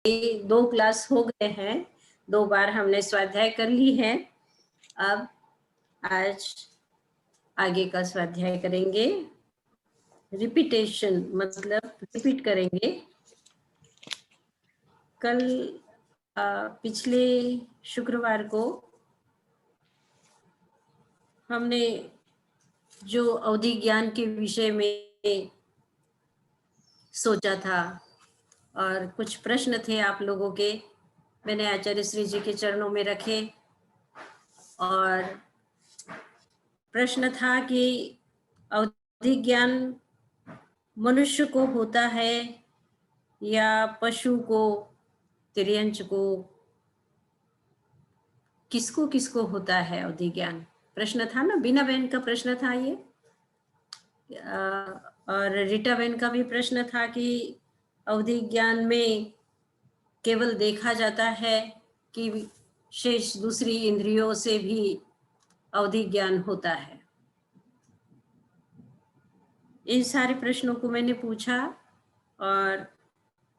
2 class हो गए हैं, 2 बार हमने स्वाध्याय कर ली है। अब आज आगे का स्वाध्याय करेंगे। रिपीटेशन मतलब रिपीट करेंगे। कल पिछले शुक्रवार को हमने जो अवधि ज्ञान के विषय में सोचा था और कुछ प्रश्न थे आप लोगों के, मैंने आचार्य श्री जी के चरणों में रखे और प्रश्न था कि अवधि ज्ञान मनुष्य को होता है या पशु को, तिर्यंच को, किसको किसको होता है अवधि ज्ञान? प्रश्न था ना, बीना बहन का प्रश्न था ये, और रीटा बहन का भी प्रश्न था कि अवधि ज्ञान में केवल देखा जाता है कि शेष दूसरी इंद्रियों से भी अवधि ज्ञान होता है। इन सारे प्रश्नों को मैंने पूछा और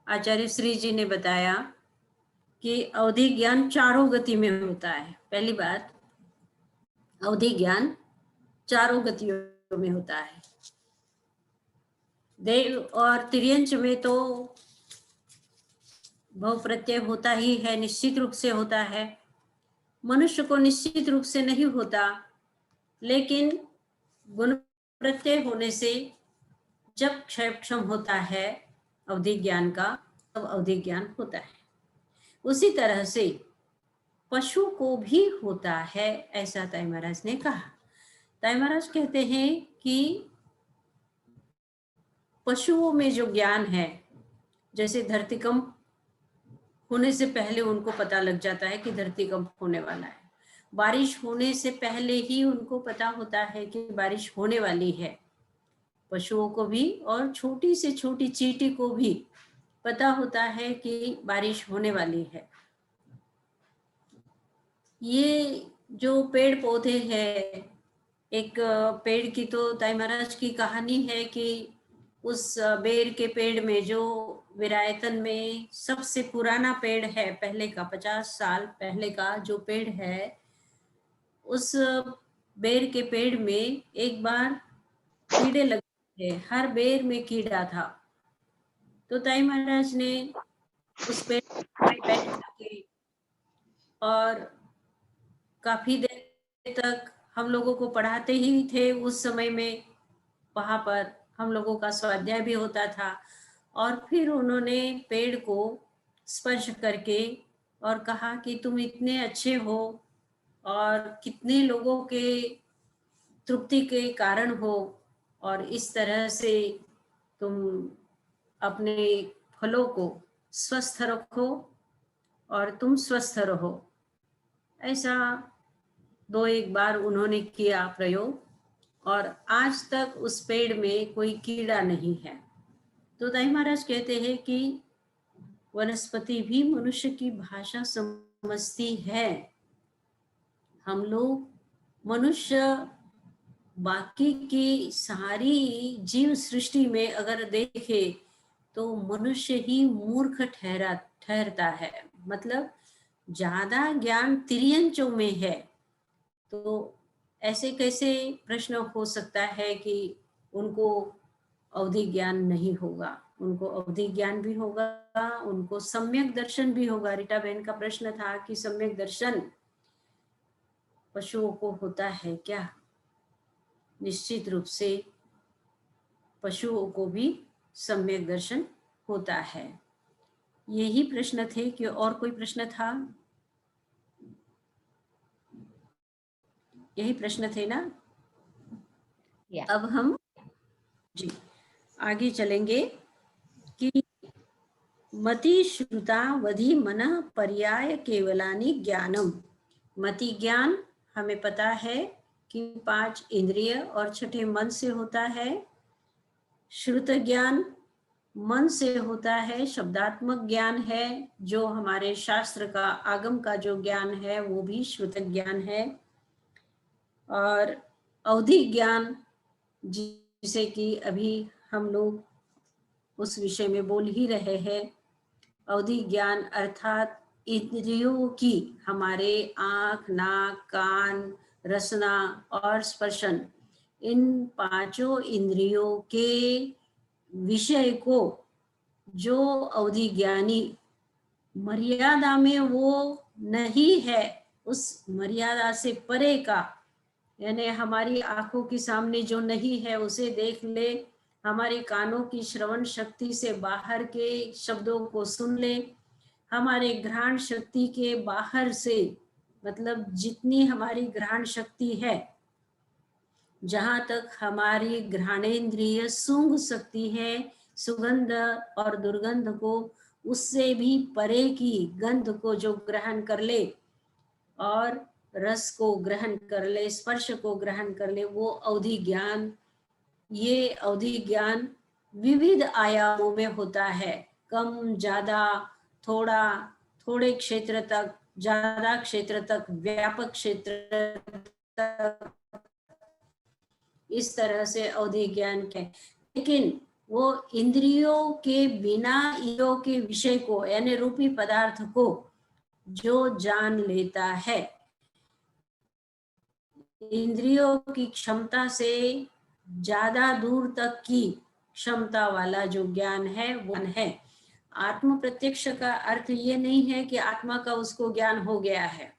आचार्य श्री जी ने बताया कि अवधि ज्ञान चारों गति में होता है। पहली बात, अवधि ज्ञान चारों गतियों में होता है। देव और तिर्यंच में तो भव प्रत्यय होता ही है, निश्चित रूप से होता है। मनुष्य को निश्चित रूप से नहीं होता, लेकिन गुण प्रत्यय होने से जब क्षम होता है अवधि ज्ञान का, तब अवधि ज्ञान होता है। उसी तरह से पशु को भी होता है, ऐसा ताई महाराज ने कहा। ताई महाराज कहते हैं कि पशुओं में जो ज्ञान है, जैसे धरतीकंप होने से पहले उनको पता लग जाता है कि धरतीकंप होने वाला है, बारिश होने से पहले ही उनको पता होता है कि बारिश होने वाली है। पशुओं को भी और छोटी से छोटी चींटी को भी पता होता है कि बारिश होने वाली है। ये जो पेड़ पौधे हैं, एक पेड़ की तो ताई महाराज की कहानी है कि उस बेर के पेड़ में, जो विरायतन में सबसे पुराना पेड़ है, पहले का 50 साल पहले का जो पेड़ है, उस बेर के पेड़ में एक बार कीड़े लगे थे, हर बेर में कीड़ा था। तो ताई महाराज ने उस पेड़ पर बैठ के और काफी देर तक हम लोगों को पढ़ाते ही थे। उस समय में वहां पर हम लोगों का स्वाध्याय भी होता था, और फिर उन्होंने पेड़ को स्पर्श करके और कहा कि तुम इतने अच्छे हो और कितने लोगों के तृप्ति के कारण हो, और इस तरह से तुम अपने फलों को स्वस्थ रखो और तुम स्वस्थ रहो। ऐसा 2-1 बार उन्होंने किया प्रयोग, और आज तक उस पेड़ में कोई कीड़ा नहीं है। तो ताई महाराज कहते हैं कि वनस्पति भी मनुष्य की भाषा समझती है। हम लोग मनुष्य बाकी की सारी जीव सृष्टि में अगर देखे तो मनुष्य ही मूर्ख ठहरता है। मतलब ज्यादा ज्ञान तिर्यंचों में है। तो ऐसे कैसे प्रश्न हो सकता है कि उनको अवधि ज्ञान नहीं होगा? उनको अवधि ज्ञान भी होगा, उनको सम्यक दर्शन भी होगा। रीटा बहन का प्रश्न था कि सम्यक दर्शन पशुओं को होता है क्या? निश्चित रूप से पशुओं को भी सम्यक दर्शन होता है। यही प्रश्न थे कि और कोई प्रश्न था? यही प्रश्न थे ना? अब हम जी आगे चलेंगे कि मति श्रुता वधि मनः पर्याय केवलानि ज्ञानम। मति ज्ञान हमें पता है कि 5 इंद्रिय और छठे मन से होता है। श्रुत ज्ञान मन से होता है, शब्दात्मक ज्ञान है, जो हमारे शास्त्र का आगम का जो ज्ञान है वो भी श्रुत ज्ञान है। और अवधि ज्ञान, जिसे कि अभी हम लोग उस विषय में बोल ही रहे हैं, अवधि ज्ञान अर्थात इंद्रियों की, हमारे आँख, नाक, कान, रसना और स्पर्शन, इन पांचों इंद्रियों के विषय को जो अवधि ज्ञानी मर्यादा में वो नहीं है, उस मर्यादा से परे का, यानी हमारी आंखों के सामने जो नहीं है उसे देख ले, हमारे कानों की श्रवण शक्ति से बाहर के शब्दों को सुन ले, हमारे घ्राण शक्ति के बाहर से, मतलब जितनी हमारी घ्राण शक्ति है, जहाँ तक हमारी घ्राणेंद्रिय सूंघ सकती है सुगंध और दुर्गंध को, उससे भी परे की गंध को जो ग्रहण कर ले और रस को ग्रहण कर ले, स्पर्श को ग्रहण कर ले, वो अवधि ज्ञान, ये अवधि ज्ञान विविध आयामों में होता है, कम, ज्यादा, थोड़ा, थोड़े क्षेत्र तक, ज्यादा क्षेत्र तक, व्यापक क्षेत्र तक, इस तरह से अवधि ज्ञान है। लेकिन वो इंद्रियों के बिना इंद्रियों के विषय को, यानी रूपी पदार्थ को जो जान लेता है, इंद्रियों की क्षमता से ज्यादा दूर तक की क्षमता वाला जो ज्ञान है वो है। आत्म प्रत्यक्ष का अर्थ ये नहीं है कि आत्मा का उसको ज्ञान हो गया है,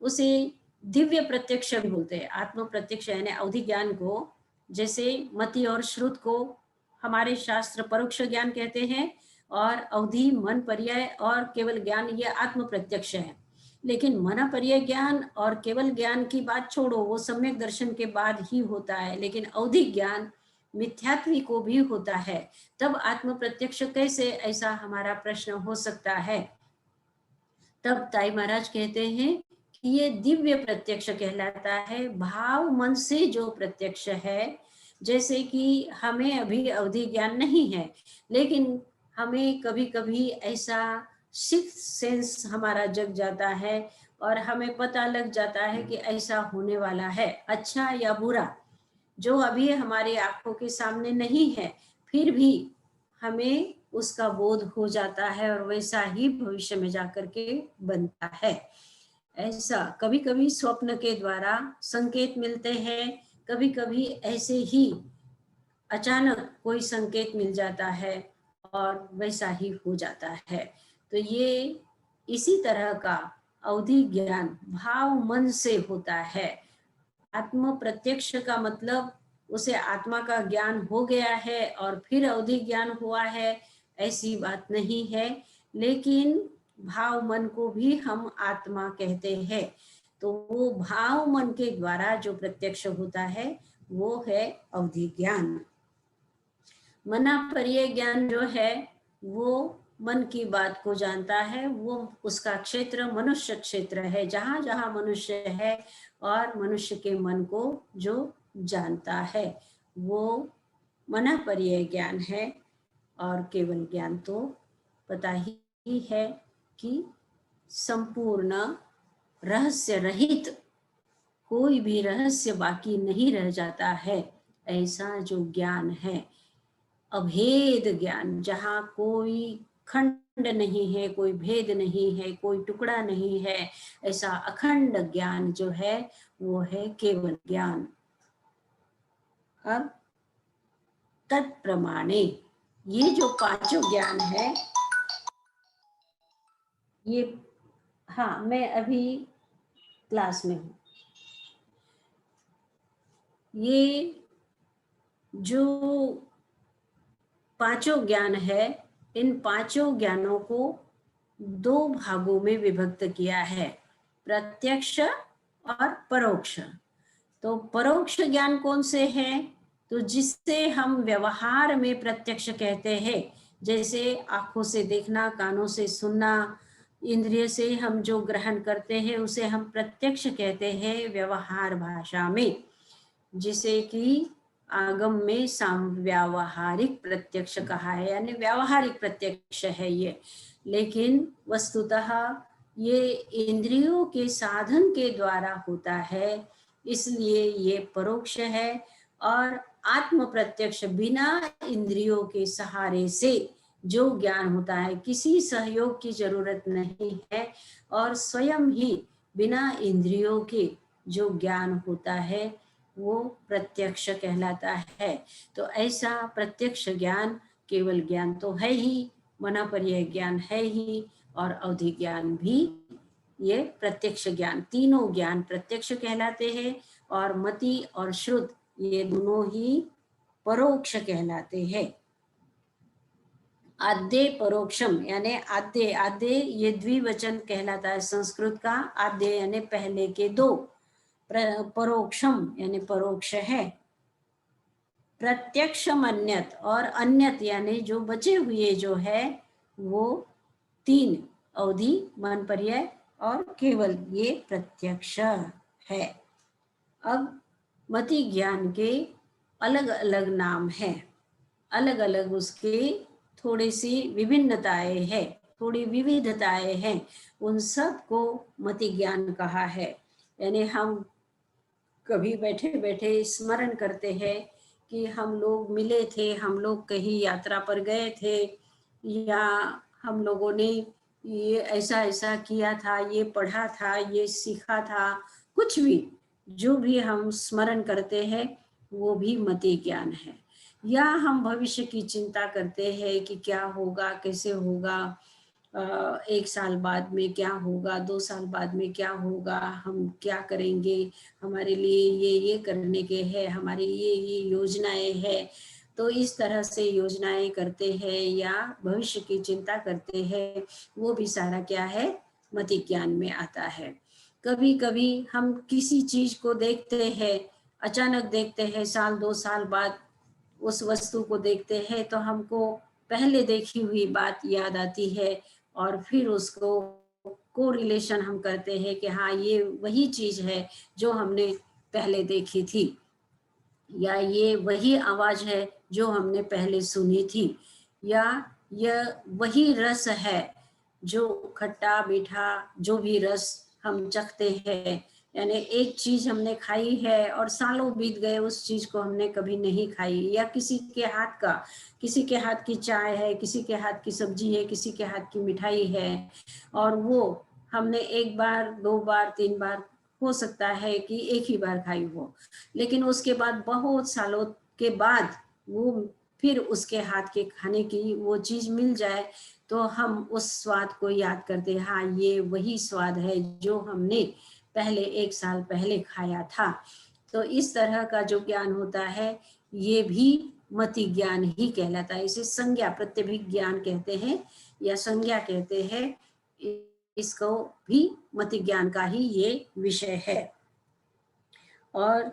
उसे दिव्य प्रत्यक्ष भी बोलते हैं। आत्म प्रत्यक्ष यानी अवधि ज्ञान को, जैसे मति और श्रुत को हमारे शास्त्र परोक्ष ज्ञान कहते हैं, और अवधि, मन, पर्याय और केवल ज्ञान ये आत्म प्रत्यक्ष है। लेकिन मन पर्याय ज्ञान और केवल ज्ञान की बात छोड़ो, वो सम्यक दर्शन के बाद ही होता है, लेकिन अवधि ज्ञान मिथ्यात्वी को भी होता है। तब आत्म प्रत्यक्ष कैसे, ऐसा हमारा प्रश्न हो सकता है। तब ताई महाराज कहते हैं कि ये दिव्य प्रत्यक्ष कहलाता है, भाव मन से जो प्रत्यक्ष है। जैसे कि हमें अभी अवधि ज्ञान नहीं है, लेकिन हमें कभी कभी ऐसा सिक्स्थ सेंस हमारा जग जाता है और हमें पता लग जाता है कि ऐसा होने वाला है, अच्छा या बुरा, जो अभी हमारी आंखों के सामने नहीं है, फिर भी हमें उसका बोध हो जाता है और वैसा ही भविष्य में जाकर के बनता है। ऐसा कभी कभी स्वप्न के द्वारा संकेत मिलते हैं, कभी कभी ऐसे ही अचानक कोई संकेत मिल जाता है और वैसा ही हो जाता है। तो ये इसी तरह का अवधि ज्ञान भाव मन से होता है। आत्म प्रत्यक्ष का मतलब उसे आत्मा का ज्ञान हो गया है और फिर अवधि ज्ञान हुआ है, ऐसी बात नहीं है। लेकिन भाव मन को भी हम आत्मा कहते हैं। तो वो भाव मन के द्वारा जो प्रत्यक्ष होता है वो है अवधि ज्ञान। मना पर्याय ज्ञान जो है वो मन की बात को जानता है, वो उसका क्षेत्र मनुष्य क्षेत्र है, जहां जहां मनुष्य है और मनुष्य के मन को जो जानता है वो मना पर्याय ज्ञान है। और केवल ज्ञान तो पता ही है कि संपूर्ण रहस्य रहित, कोई भी रहस्य बाकी नहीं रह जाता है, ऐसा जो ज्ञान है, अभेद ज्ञान, जहाँ कोई खंड नहीं है, कोई भेद नहीं है, कोई टुकड़ा नहीं है, ऐसा अखंड ज्ञान जो है वो है केवल ज्ञान। अब तत्प्रमाणे ये जो पांचों ज्ञान है, ये, हाँ मैं अभी क्लास में हूँ, ये जो पांचों ज्ञान है, इन पांचों ज्ञानों को दो भागों में विभक्त किया है, प्रत्यक्ष और परोक्ष। तो परोक्ष ज्ञान कौन से हैं? तो जिससे हम व्यवहार में प्रत्यक्ष कहते हैं, जैसे आंखों से देखना, कानों से सुनना, इंद्रिय से हम जो ग्रहण करते हैं उसे हम प्रत्यक्ष कहते हैं व्यवहार भाषा में, जिसे कि आगम में व्यावहारिक प्रत्यक्ष कहा है, यानी व्यावहारिक प्रत्यक्ष है ये। लेकिन वस्तुतः ये इंद्रियों के साधन के द्वारा होता है, इसलिए ये परोक्ष है। और आत्म प्रत्यक्ष बिना इंद्रियों के सहारे से जो ज्ञान होता है, किसी सहयोग की जरूरत नहीं है और स्वयं ही बिना इंद्रियों के जो ज्ञान होता है वो प्रत्यक्ष कहलाता है। तो ऐसा प्रत्यक्ष ज्ञान केवल ज्ञान तो है ही, मनोपर्य ज्ञान है ही, और अवधि ज्ञान भी, ये प्रत्यक्ष ज्ञान, तीनों ज्ञान प्रत्यक्ष कहलाते हैं। और मति और श्रुत ये दोनों ही परोक्ष कहलाते हैं। आद्य परोक्षम यानी आद्य, आद्य ये द्विवचन कहलाता है संस्कृत का। आद्य यानी पहले के दो, परोक्षम यानी परोक्ष है। प्रत्यक्षम अन्यत, और अन्यत यानी जो बचे हुए जो है वो तीन, अवधि, मन पर्याय और केवल, ये प्रत्यक्ष है। अब मति ज्ञान के अलग अलग नाम हैं, अलग अलग उसके थोड़ी सी विभिन्नताएं हैं, थोड़ी विविधताएं हैं, उन सब को मति ज्ञान कहा है। यानी हम कभी बैठे बैठे स्मरण करते हैं कि हम लोग मिले थे, हम लोग कहीं यात्रा पर गए थे, या हम लोगों ने ये ऐसा ऐसा किया था, ये पढ़ा था, ये सीखा था, कुछ भी जो भी हम स्मरण करते हैं वो भी मति ज्ञान है। या हम भविष्य की चिंता करते हैं कि क्या होगा, कैसे होगा, 1 साल बाद में क्या होगा, 2 साल बाद में क्या होगा, हम क्या करेंगे, हमारे लिए ये करने के हैं, हमारी ये योजनाएं हैं। तो इस तरह से योजनाएं करते हैं या भविष्य की चिंता करते हैं, वो भी सारा क्या है, मति ज्ञान में आता है। कभी कभी हम किसी चीज को देखते हैं, अचानक देखते हैं, 1 साल 2 साल बाद उस वस्तु को देखते हैं तो हमको पहले देखी हुई बात याद आती है, और फिर उसको कोरिलेशन हम करते हैं कि हाँ ये वही चीज है जो हमने पहले देखी थी, या ये वही आवाज है जो हमने पहले सुनी थी, या यह वही रस है जो खट्टा मीठा जो भी रस हम चखते हैं। यानी एक चीज हमने खाई है और सालों बीत गए उस चीज को हमने कभी नहीं खाई, या किसी के हाथ का, किसी के हाथ की चाय है, किसी के हाथ की सब्जी है, किसी के हाथ की मिठाई है, और वो हमने 1 बार 2 बार 3 बार, हो सकता है कि एक ही बार खाई हो, लेकिन उसके बाद बहुत सालों के बाद वो फिर उसके हाथ के खाने की वो चीज मिल जाए तो हम उस स्वाद को याद करते हैं, हाँ ये वही स्वाद है जो हमने पहले 1 साल पहले खाया था। तो इस तरह का जो ज्ञान होता है ये भी मति ज्ञान ही कहलाता है। इसे संज्ञा प्रत्यभिज्ञान कहते हैं या संज्ञा कहते हैं। इसको भी मति ज्ञान का ही ये विषय है। और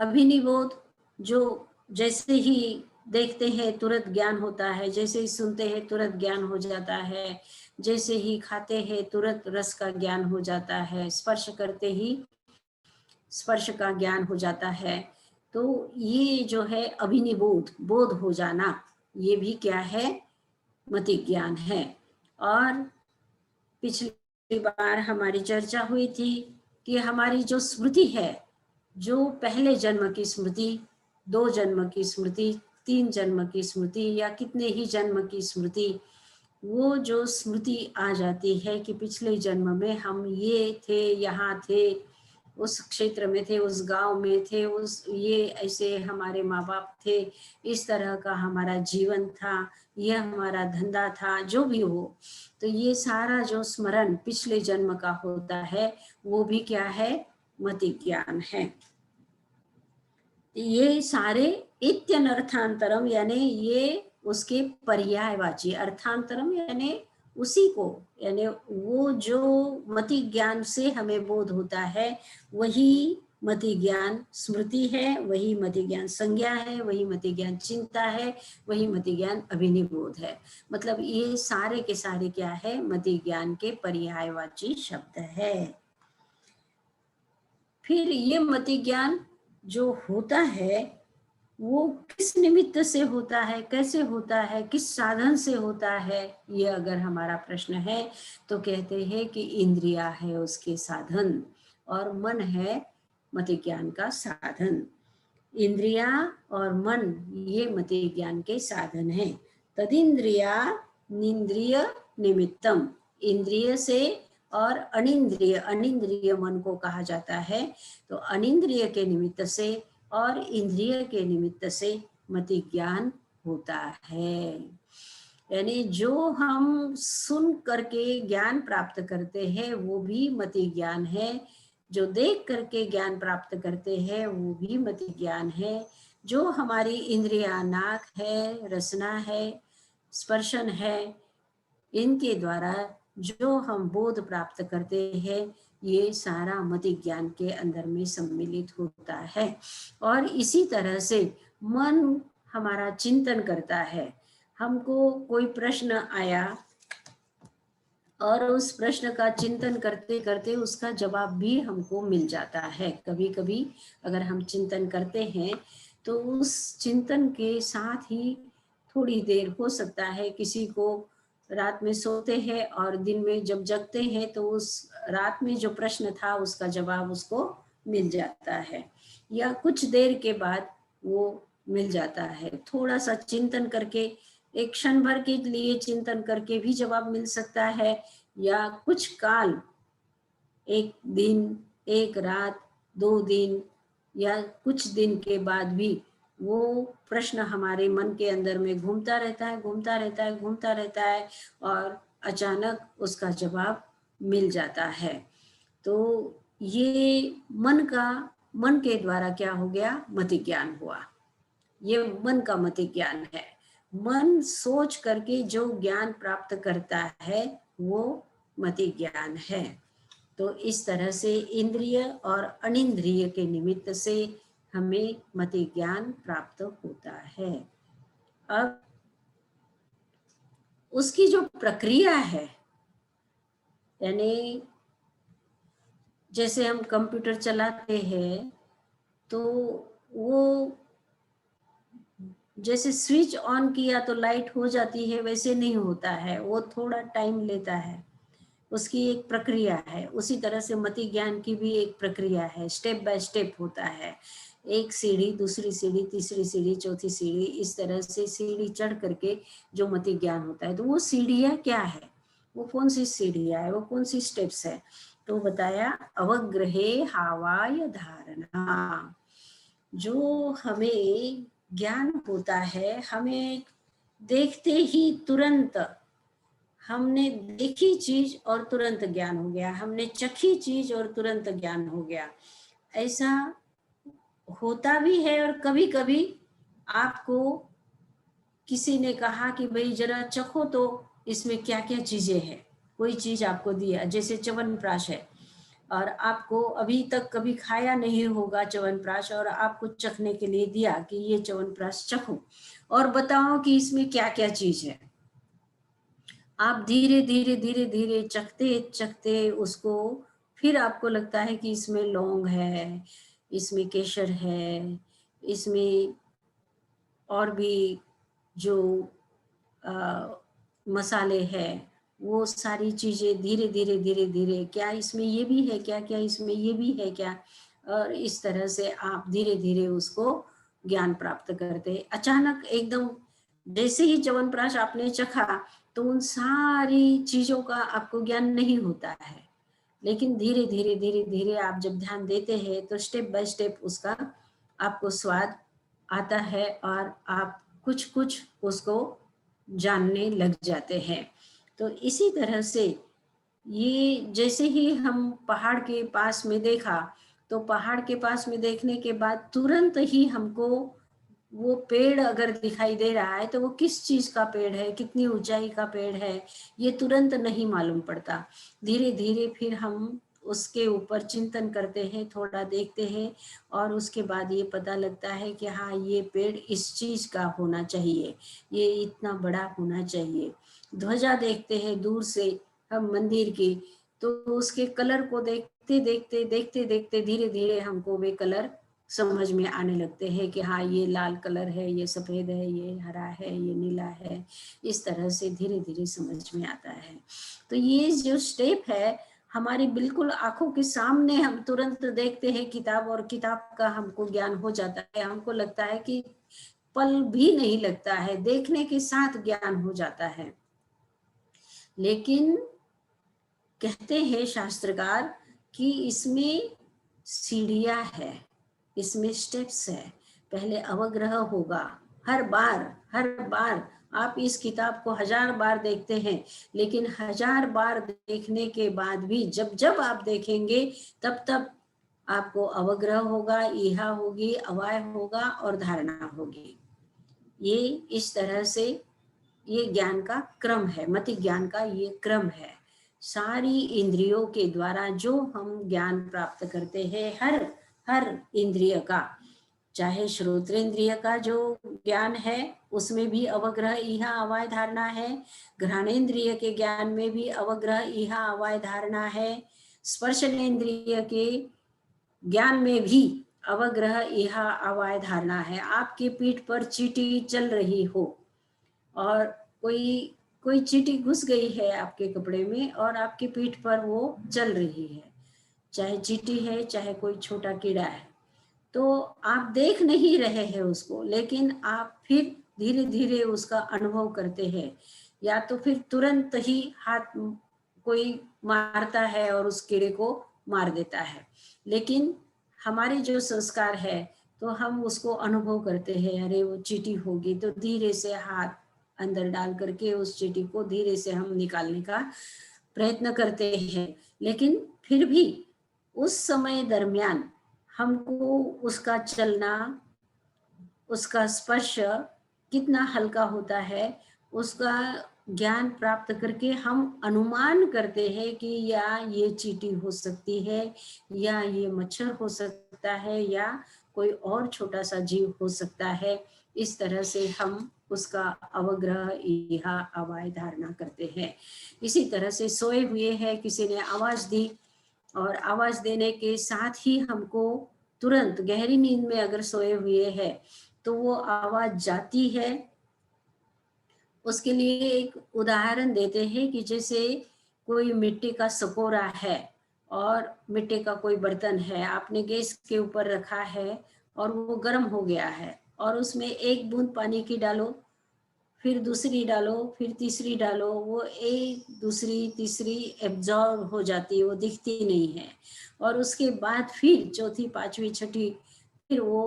अभिनिबोध, जो जैसे ही देखते हैं तुरंत ज्ञान होता है, जैसे ही सुनते हैं तुरंत ज्ञान हो जाता है, जैसे ही खाते हैं तुरंत रस का ज्ञान हो जाता है, स्पर्श करते ही स्पर्श का ज्ञान हो जाता है। तो ये जो है अभिनिबोध, बोध हो जाना, ये भी क्या है, मति ज्ञान है। और पिछली बार हमारी चर्चा हुई थी कि हमारी जो स्मृति है, जो पहले जन्म की स्मृति, 2 जन्म की स्मृति, 3 जन्म की स्मृति, या कितने ही जन्म की स्मृति, वो जो स्मृति आ जाती है कि पिछले जन्म में हम ये थे, यहाँ थे, उस क्षेत्र में थे, उस गांव में थे, उस ये ऐसे हमारे माँ बाप थे, इस तरह का हमारा जीवन था, यह हमारा धंधा था, जो भी हो। तो ये सारा जो स्मरण पिछले जन्म का होता है वो भी क्या है, मति ज्ञान है। ये सारे इत्यनर्थांतरम यानी ये उसके पर्यायवाची, अर्थांतरम यानी उसी को, यानी वो जो मति ज्ञान से हमें बोध होता है वही मति ज्ञान स्मृति है, वही मति ज्ञान संज्ञा है, वही मति ज्ञान चिंता है, वही मति ज्ञान अभिनिबोध है। मतलब ये सारे के सारे क्या है, मति ज्ञान के पर्यायवाची शब्द है। फिर ये मति ज्ञान जो होता है वो किस निमित्त से होता है, कैसे होता है, किस साधन से होता है, ये अगर हमारा प्रश्न है तो कहते हैं कि इंद्रिया है उसके साधन और मन है मति ज्ञान का साधन। इंद्रिया और मन ये मति ज्ञान के साधन हैं। तदिंद्रिया निंद्रिय निमित्तम, इंद्रिय से और अनिंद्रिय, अनिंद्रिय मन को कहा जाता है। तो अनिंद्रिय के निमित्त से और इंद्रिय के निमित्त से मति ज्ञान होता है। यानी जो हम सुन करके ज्ञान प्राप्त करते हैं वो भी मति ज्ञान है, जो देख करके ज्ञान प्राप्त करते हैं वो भी मति ज्ञान है, जो हमारी इंद्रिया नाक है, रसना है, स्पर्शन है, इनके द्वारा जो हम बोध प्राप्त करते हैं ये सारा मति ज्ञान के अंदर में सम्मिलित होता है। और इसी तरह से मन हमारा चिंतन करता है। हमको कोई प्रश्न आया और उस प्रश्न का चिंतन करते करते उसका जवाब भी हमको मिल जाता है। कभी कभी अगर हम चिंतन करते हैं तो उस चिंतन के साथ ही थोड़ी देर हो सकता है, किसी को रात में सोते हैं और दिन में जब जगते हैं तो उस रात में जो प्रश्न था उसका जवाब उसको मिल जाता है, या कुछ देर के बाद वो मिल जाता है। थोड़ा सा चिंतन करके, एक क्षण भर के लिए चिंतन करके भी जवाब मिल सकता है, या कुछ काल, एक दिन, एक रात, 2 दिन या कुछ दिन के बाद भी वो प्रश्न हमारे मन के अंदर में घूमता रहता है, घूमता रहता है, घूमता रहता है और अचानक उसका जवाब मिल जाता है। तो ये मन के द्वारा क्या हो गया, मति ज्ञान हुआ। ये मन का मति ज्ञान है। मन सोच करके जो ज्ञान प्राप्त करता है वो मति ज्ञान है। तो इस तरह से इंद्रिय और अनिंद्रिय के निमित्त से हमें मति ज्ञान प्राप्त होता है। अब उसकी जो प्रक्रिया है, यानी जैसे हम कंप्यूटर चलाते हैं तो वो जैसे स्विच ऑन किया तो लाइट हो जाती है, वैसे नहीं होता है, वो थोड़ा टाइम लेता है, उसकी एक प्रक्रिया है। उसी तरह से मति ज्ञान की भी एक प्रक्रिया है, स्टेप बाय स्टेप होता है। एक सीढ़ी, दूसरी सीढ़ी, तीसरी सीढ़ी, चौथी सीढ़ी, इस तरह से सीढ़ी चढ़ करके जो मति ज्ञान होता है। तो वो सीढ़ियाँ क्या है, वो कौन सी सीढ़ियाँ है, वो कौन सी स्टेप्स है, तो बताया अवग्रहे हावाय धारणा। जो हमें ज्ञान होता है, हमें देखते ही तुरंत, हमने देखी चीज और तुरंत ज्ञान हो गया, हमने चखी चीज और तुरंत ज्ञान हो गया, ऐसा होता भी है। और कभी कभी आपको किसी ने कहा कि भाई जरा चखो तो इसमें क्या क्या चीजें हैं, कोई चीज आपको दिया, जैसे च्यवनप्राश है और आपको अभी तक कभी खाया नहीं होगा च्यवनप्राश, और आपको चखने के लिए दिया कि ये च्यवनप्राश चखो और बताओ कि इसमें क्या क्या चीज है। आप धीरे धीरे धीरे धीरे चखते चखते उसको, फिर आपको लगता है कि इसमें लौंग है, इसमें केसर है, इसमें और भी जो मसाले हैं, वो सारी चीज़ें धीरे धीरे धीरे धीरे, क्या इसमें ये भी है क्या, क्या इसमें ये भी है क्या, और इस तरह से आप धीरे धीरे उसको ज्ञान प्राप्त करते। अचानक एकदम जैसे ही च्यवनप्राश आपने चखा तो उन सारी चीज़ों का आपको ज्ञान नहीं होता है, लेकिन धीरे धीरे धीरे धीरे आप जब ध्यान देते हैं तो स्टेप बाय स्टेप उसका आपको स्वाद आता है और आप कुछ कुछ उसको जानने लग जाते हैं। तो इसी तरह से ये जैसे ही हम पहाड़ के पास में देखा, तो पहाड़ के पास में देखने के बाद तुरंत ही हमको वो पेड़ अगर दिखाई दे रहा है तो वो किस चीज का पेड़ है, कितनी ऊंचाई का पेड़ है, ये तुरंत नहीं मालूम पड़ता। धीरे धीरे फिर हम उसके ऊपर चिंतन करते हैं, थोड़ा देखते हैं और उसके बाद ये पता लगता है कि हाँ ये पेड़ इस चीज का होना चाहिए, ये इतना बड़ा होना चाहिए। ध्वजा देखते हैं दूर से हम मंदिर की, तो उसके कलर को देखते देखते देखते देखते धीरे धीरे हमको वे कलर समझ में आने लगते हैं कि हाँ ये लाल कलर है, ये सफ़ेद है, ये हरा है, ये नीला है। इस तरह से धीरे धीरे समझ में आता है। तो ये जो स्टेप है हमारी बिल्कुल आंखों के सामने, हम तुरंत देखते हैं किताब और किताब का हमको ज्ञान हो जाता है। हमको लगता है कि पल भी नहीं लगता है, देखने के साथ ज्ञान हो जाता है। लेकिन कहते हैं शास्त्रकार कि इसमें सीढ़ियां है, इसमें स्टेप्स है। पहले अवग्रह होगा, हर बार आप इस किताब को 1000 बार देखते हैं, लेकिन 1000 बार देखने के बाद भी जब जब आप देखेंगे तब तब आपको अवग्रह होगा, ईहा होगी, अवाय होगा और धारणा होगी। ये इस तरह से ये ज्ञान का क्रम है, मति ज्ञान का ये क्रम है। सारी इंद्रियों के द्वारा जो हम ज्ञान प्राप्त करते हैं, हर इंद्रिय का, चाहे श्रोत्रेंद्रिय का जो ज्ञान है उसमें भी अवग्रह इहा अवाय धारणा है, घ्राणेन्द्रिय के ज्ञान में भी अवग्रह इहा अवाय धारणा है, स्पर्शनेन्द्रिय के ज्ञान में भी अवग्रह इहा अवाय धारणा है। आपके पीठ पर चींटी चल रही हो और कोई चींटी घुस गई है आपके कपड़े में और आपके पीठ पर वो चल रही है, चाहे चींटी है चाहे कोई छोटा कीड़ा है, तो आप देख नहीं रहे हैं उसको, लेकिन आप फिर धीरे धीरे उसका अनुभव करते हैं। या तो फिर तुरंत ही हाथ कोई मारता है और उस कीड़े को मार देता है, लेकिन हमारे जो संस्कार है तो हम उसको अनुभव करते हैं, अरे वो चींटी होगी, तो धीरे से हाथ अंदर डाल करके उस चींटी को धीरे से हम निकालने का प्रयत्न करते हैं। लेकिन फिर भी उस समय दरमियान हमको उसका चलना, उसका स्पर्श कितना हल्का होता है, उसका ज्ञान प्राप्त करके हम अनुमान करते हैं कि या ये चींटी हो सकती है, या ये मच्छर हो सकता है, या कोई और छोटा सा जीव हो सकता है। इस तरह से हम उसका अवग्रह इहा अवाय धारणा करते हैं। इसी तरह से सोए हुए हैं, किसी ने आवाज दी और आवाज देने के साथ ही हमको तुरंत, गहरी नींद में अगर सोए हुए हैं तो वो आवाज जाती है। उसके लिए एक उदाहरण देते हैं कि जैसे कोई मिट्टी का सकोरा है और मिट्टी का कोई बर्तन है, आपने गैस के ऊपर रखा है और वो गर्म हो गया है, और उसमें एक बूंद पानी की डालो, फिर दूसरी डालो, फिर तीसरी डालो, वो एक दूसरी तीसरी एब्जॉर्ब हो जाती है, वो दिखती नहीं है। और उसके बाद फिर चौथी पांचवी छठी फिर वो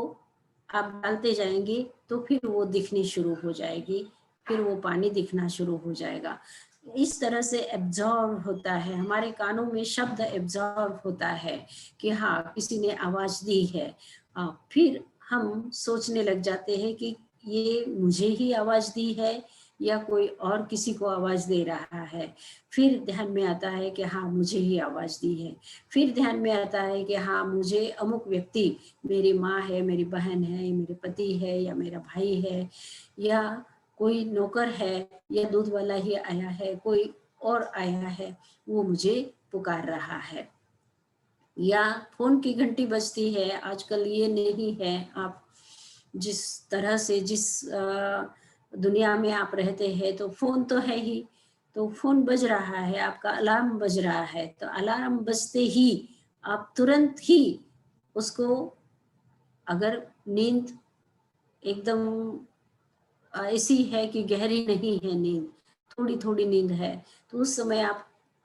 आप डालते जाएंगे तो फिर वो दिखनी शुरू हो जाएगी, फिर वो पानी दिखना शुरू हो जाएगा। इस तरह से एब्जॉर्ब होता है, हमारे कानों में शब्द एब्जॉर्ब होता है कि हाँ किसी ने आवाज दी है। फिर हम सोचने लग जाते हैं कि ये मुझे ही आवाज दी है या कोई और किसी को आवाज दे रहा है। फिर ध्यान में आता है कि हाँ मुझे ही आवाज दी है। फिर ध्यान में आता है कि हाँ मुझे अमुक व्यक्ति, मेरी माँ है, मेरी बहन है, मेरे पति है, या मेरा भाई है, या कोई नौकर है, या दूध वाला ही आया है, कोई और आया है, वो मुझे पुकार रहा है। या फोन की घंटी बजती है, आजकल ये नहीं है, आप जिस तरह से जिस दुनिया में आप रहते हैं तो फोन तो है ही, तो फोन बज रहा है, आपका अलार्म बज रहा है, तो अलार्म बजते ही आप तुरंत ही उसको, अगर नींद एकदम ऐसी है कि गहरी नहीं है नींद, थोड़ी थोड़ी नींद है, तो उस समय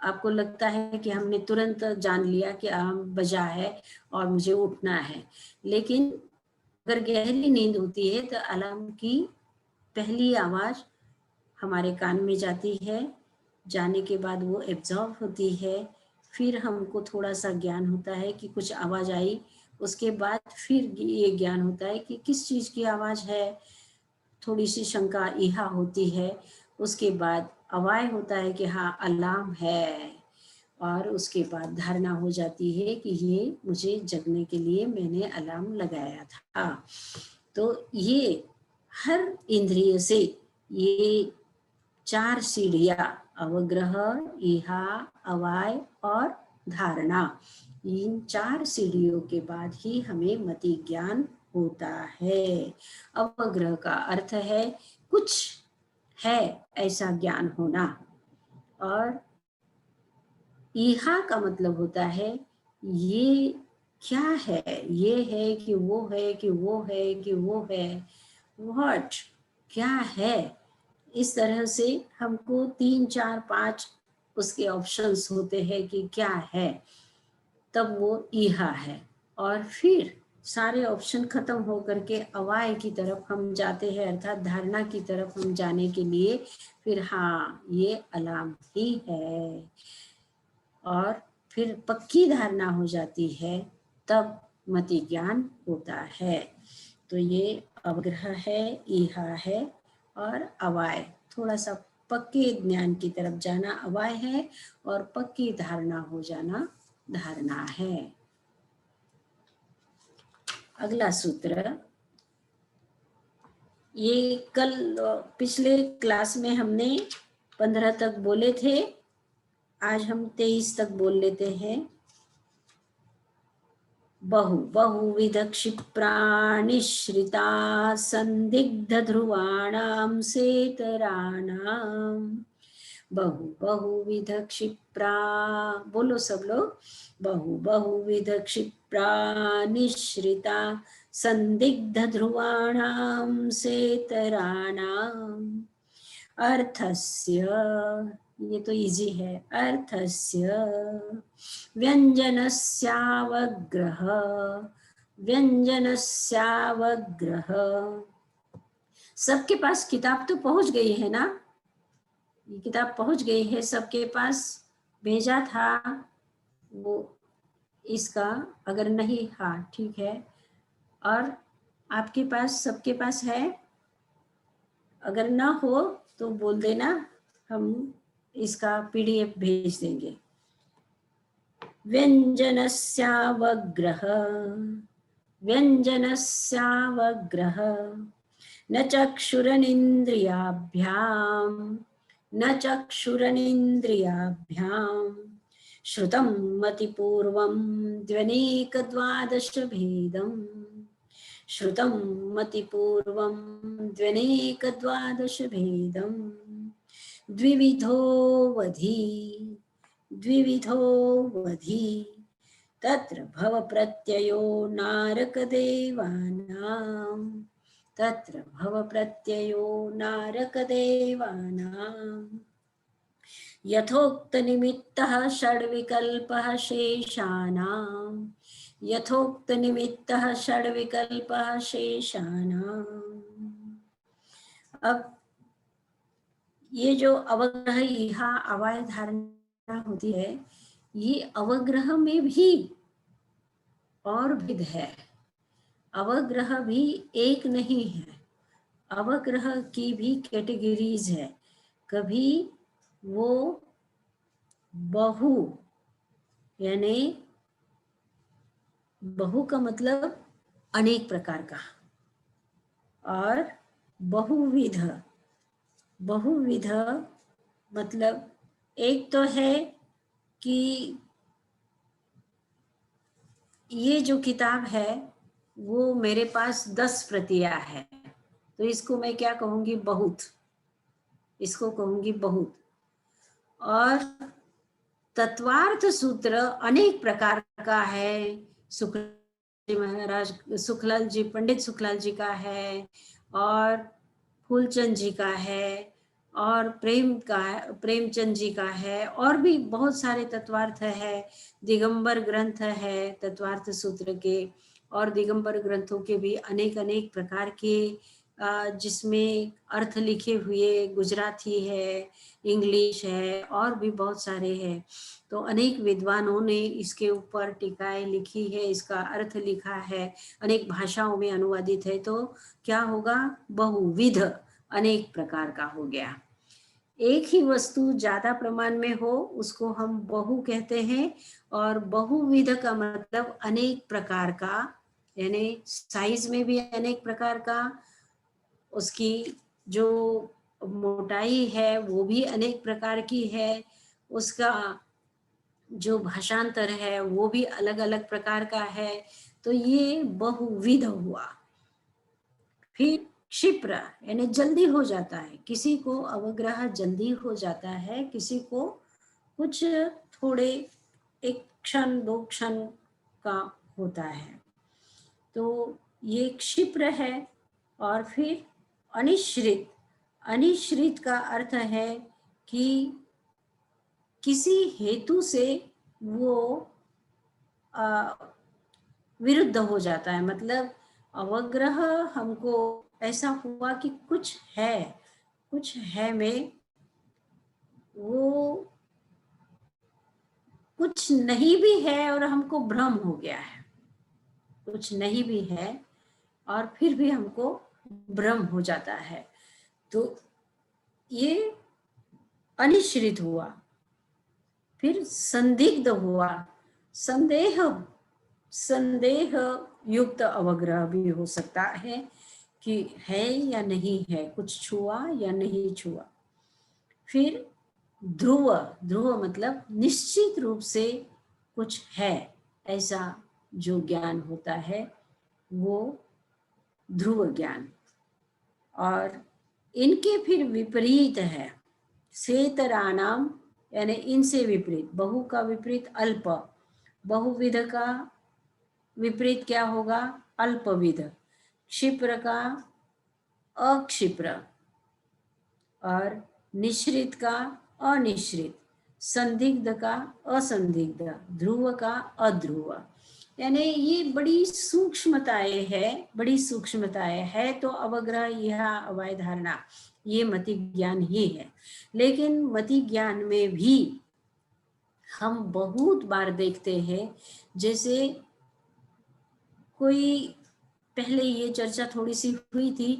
आपको लगता है कि हमने तुरंत जान लिया कि अलार्म बजा है और मुझे उठना है। लेकिन अगर गहरी नींद होती है तो अलार्म की पहली आवाज हमारे कान में जाती है, जाने के बाद वो एब्जॉर्ब होती है, फिर हमको थोड़ा सा ज्ञान होता है कि कुछ आवाज आई, उसके बाद फिर ये ज्ञान होता है कि किस चीज की आवाज है, थोड़ी सी शंका इहा होती है, उसके बाद अवाय होता है कि हाँ अलार्म है, और उसके बाद धारणा हो जाती है कि ये मुझे जगने के लिए मैंने अलार्म लगाया था। तो ये हर इंद्रिय से ये 4 सीढ़ियां, अवग्रह, इहा, अवाय और धारणा, इन 4 सीढ़ियों के बाद ही हमें मति ज्ञान होता है। अवग्रह का अर्थ है कुछ है ऐसा ज्ञान होना, और इहा का मतलब होता है ये क्या है, ये है कि वो है कि वो है कि वो है, व्हाट, क्या है, इस तरह से हमको 3 4 5 उसके ऑप्शंस होते हैं कि क्या है, तब वो इहा है। और फिर सारे ऑप्शन खत्म हो करके अवाय की तरफ हम जाते हैं, अर्थात धारणा की तरफ हम जाने के लिए फिर हाँ ये अलार्म ही है, और फिर पक्की धारणा हो जाती है, तब मति ज्ञान होता है। तो ये अवग्रह है, ईहा है, और अवाय, थोड़ा सा पक्के ज्ञान की तरफ जाना अवाय है, और पक्की धारणा हो जाना धारणा है। अगला सूत्र, ये कल पिछले क्लास में हमने 15 तक बोले थे, आज हम 23 तक बोल लेते हैं। बहुविध क्षिप्राणिश्रिता संदिग्ध ध्रुवाणां सेतराणां। बहुविध क्षिप्रा, बोलो सब लोग, बहुविध क्षिप्रानिश्रिता संदिग्ध ध्रुवाणां सेतराणाम्। अर्थस्य, ये तो इजी है, अर्थस्य व्यंजनस्यावग्रह, व्यंजनस्यावग्रह। सबके पास किताब तो पहुंच गई है ना, ये किताब पहुंच गई है सबके पास, भेजा था वो इसका, अगर नहीं, हाँ ठीक है, और आपके पास सबके पास है, अगर ना हो तो बोल देना, हम इसका पीडीएफ भेज देंगे। व्यंजनस्यावग्रह, व्यंजनस्यावग्रह न चक्षुरनिन्द्रियाभ्यां, न चक्षुरनिन्द्रियाभ्यां श्रुतं मतिपूर्वं द्व्यनेकद्वादशभेदम्, श्रुतं मतिपूर्वं द्व्यनेकद्वादशभेदम्। द्विविधोऽवधि, द्विविधोऽवधि तत्र भवप्रत्ययो नारकदेवानां, तत्र भवप्रत्ययो नारकदेवानां। यथोक्तनिमित्तः षड्विकल्पः शेषाणां, यथोक्तनिमित्तः षड्विकल्पः शेषाणाम्। अब ये जो अवग्रह इहा अवाय धारणा होती है, ये अवग्रह में भी और विध है, अवग्रह भी एक नहीं है, अवग्रह की भी कैटेगरीज है। कभी वो बहु, यानी बहु का मतलब अनेक प्रकार का, और बहुविध, बहुविध मतलब एक तो है कि ये जो किताब है वो मेरे पास 10 प्रतियां है, तो इसको मैं क्या कहूंगी, बहुत, इसको कहूंगी बहुत। और तत्वार्थ सूत्र अनेक प्रकार का है, शुक्ल महाराज, सुखलाल जी, पंडित सुखलाल जी का है, और फूलचंद जी का है, और प्रेमचंद जी का है, और भी बहुत सारे तत्वार्थ है। दिगंबर ग्रंथ है तत्वार्थ सूत्र के, और दिगंबर ग्रंथों के भी अनेक अनेक प्रकार के जिसमें अर्थ लिखे हुए, गुजराती है, इंग्लिश है, और भी बहुत सारे हैं। तो अनेक विद्वानों ने इसके ऊपर टीकाएं लिखी है, इसका अर्थ लिखा है, अनेक भाषाओं में अनुवादित है। तो क्या होगा, बहुविध, अनेक प्रकार का हो गया। एक ही वस्तु ज्यादा प्रमाण में हो उसको हम बहु कहते हैं, और बहुविध का मतलब अनेक प्रकार का, यानी साइज में भी अनेक प्रकार का, उसकी जो मोटाई है वो भी अनेक प्रकार की है, उसका जो भाषांतर है वो भी अलग अलग प्रकार का है। तो ये बहुविध हुआ। फिर क्षिप्र, यानी जल्दी हो जाता है, किसी को अवग्रह जल्दी हो जाता है, किसी को कुछ थोड़े एक क्षण दो क्षण का होता है। तो ये क्षिप्र है, और फिर अनिश्रित। अनिश्रित का अर्थ है कि किसी हेतु से वो विरुद्ध हो जाता है। मतलब अवग्रह हमको ऐसा हुआ कि कुछ है में वो कुछ नहीं भी है और हमको भ्रम हो गया है। कुछ नहीं भी है और फिर भी हमको भ्रम हो जाता है। तो ये अनिश्रित हुआ। फिर संदिग्ध हुआ। संदेह संदेह युक्त अवग्रह भी हो सकता है कि है या नहीं है, कुछ छुआ या नहीं छुआ। फिर ध्रुव। ध्रुव मतलब निश्चित रूप से कुछ है, ऐसा जो ज्ञान होता है वो ध्रुव ज्ञान। और इनके फिर विपरीत है सेतराणाम, यानी इनसे विपरीत। बहु का विपरीत अल्प, बहुविध का विपरीत क्या होगा? अल्पविध। क्षिप्र का अक्षिप्र, और निश्रित का अनिश्रित, संदिग्ध का असंदिग्ध, ध्रुव का अध्रुव। यानी ये बड़ी सूक्ष्मताएं है, बड़ी सूक्ष्मताएं है। तो अवग्रह यह अवय धारणा ये मति ज्ञान ही है। लेकिन मति ज्ञान में भी हम बहुत बार देखते हैं, जैसे कोई, पहले ये चर्चा थोड़ी सी हुई थी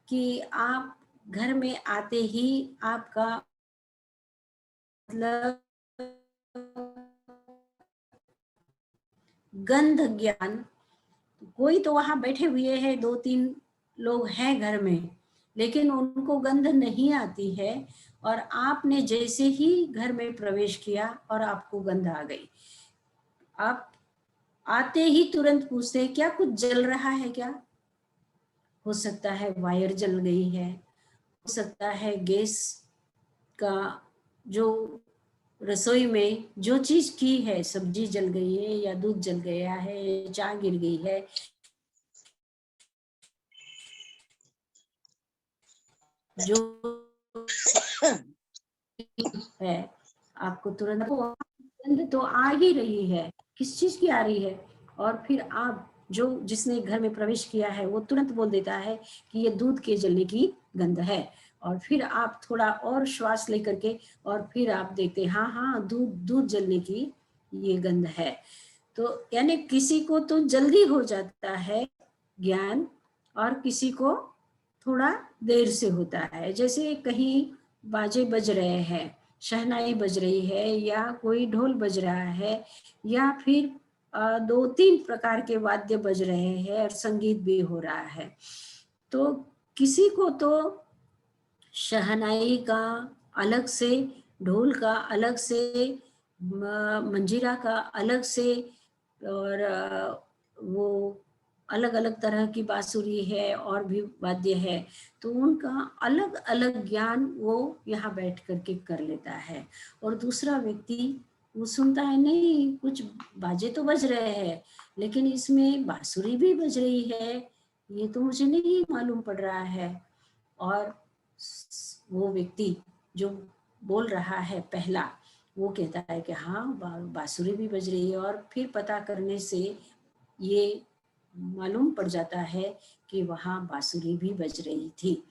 कि आप घर में आते ही आपका मतलब गंध ज्ञान, कोई तो वहां बैठे हुए हैं, 2-3 लोग हैं घर में, लेकिन उनको गंध नहीं आती है, और आपने जैसे ही घर में प्रवेश किया और आपको गंध आ गई। आप आते ही तुरंत पूछते हैं क्या कुछ जल रहा है क्या? हो सकता है वायर जल गई है, हो सकता है गैस का, जो रसोई में जो चीज की है, सब्जी जल गई है या दूध जल गया है, चाय गिर गई है, जो है आपको तुरंत गंध तो आ ही रही है, किस चीज की आ रही है? और फिर आप जो जिसने घर में प्रवेश किया है वो तुरंत बोल देता है कि ये दूध के जलने की गंध है। और फिर आप थोड़ा और श्वास लेकर के और फिर आप देखते हैं हाँ हाँ दूध दूध जलने की ये गंध है। तो यानी किसी को तो जल्दी हो जाता है ज्ञान, और किसी को थोड़ा देर से होता है। जैसे कहीं बाजे बज रहे हैं, शहनाई बज रही है, या कोई ढोल बज रहा है, या फिर 2-3 प्रकार के वाद्य बज रहे हैं और संगीत भी हो रहा है। तो किसी को तो शहनाई का अलग से, ढोल का अलग से, मंजीरा का अलग से, और वो अलग अलग तरह की बांसुरी है और भी वाद्य है, तो उनका अलग अलग ज्ञान वो यहाँ बैठ करके कर लेता है। और दूसरा व्यक्ति वो सुनता है नहीं कुछ बाजे तो बज रहे हैं, लेकिन इसमें बांसुरी भी बज रही है, ये तो मुझे नहीं मालूम पड़ रहा है। और वो व्यक्ति जो बोल रहा है पहला, वो कहता है कि हाँ बांसुरी भी बज रही है, और फिर पता करने से ये मालूम पड़ जाता है कि वहाँ बांसुरी भी बज रही थी।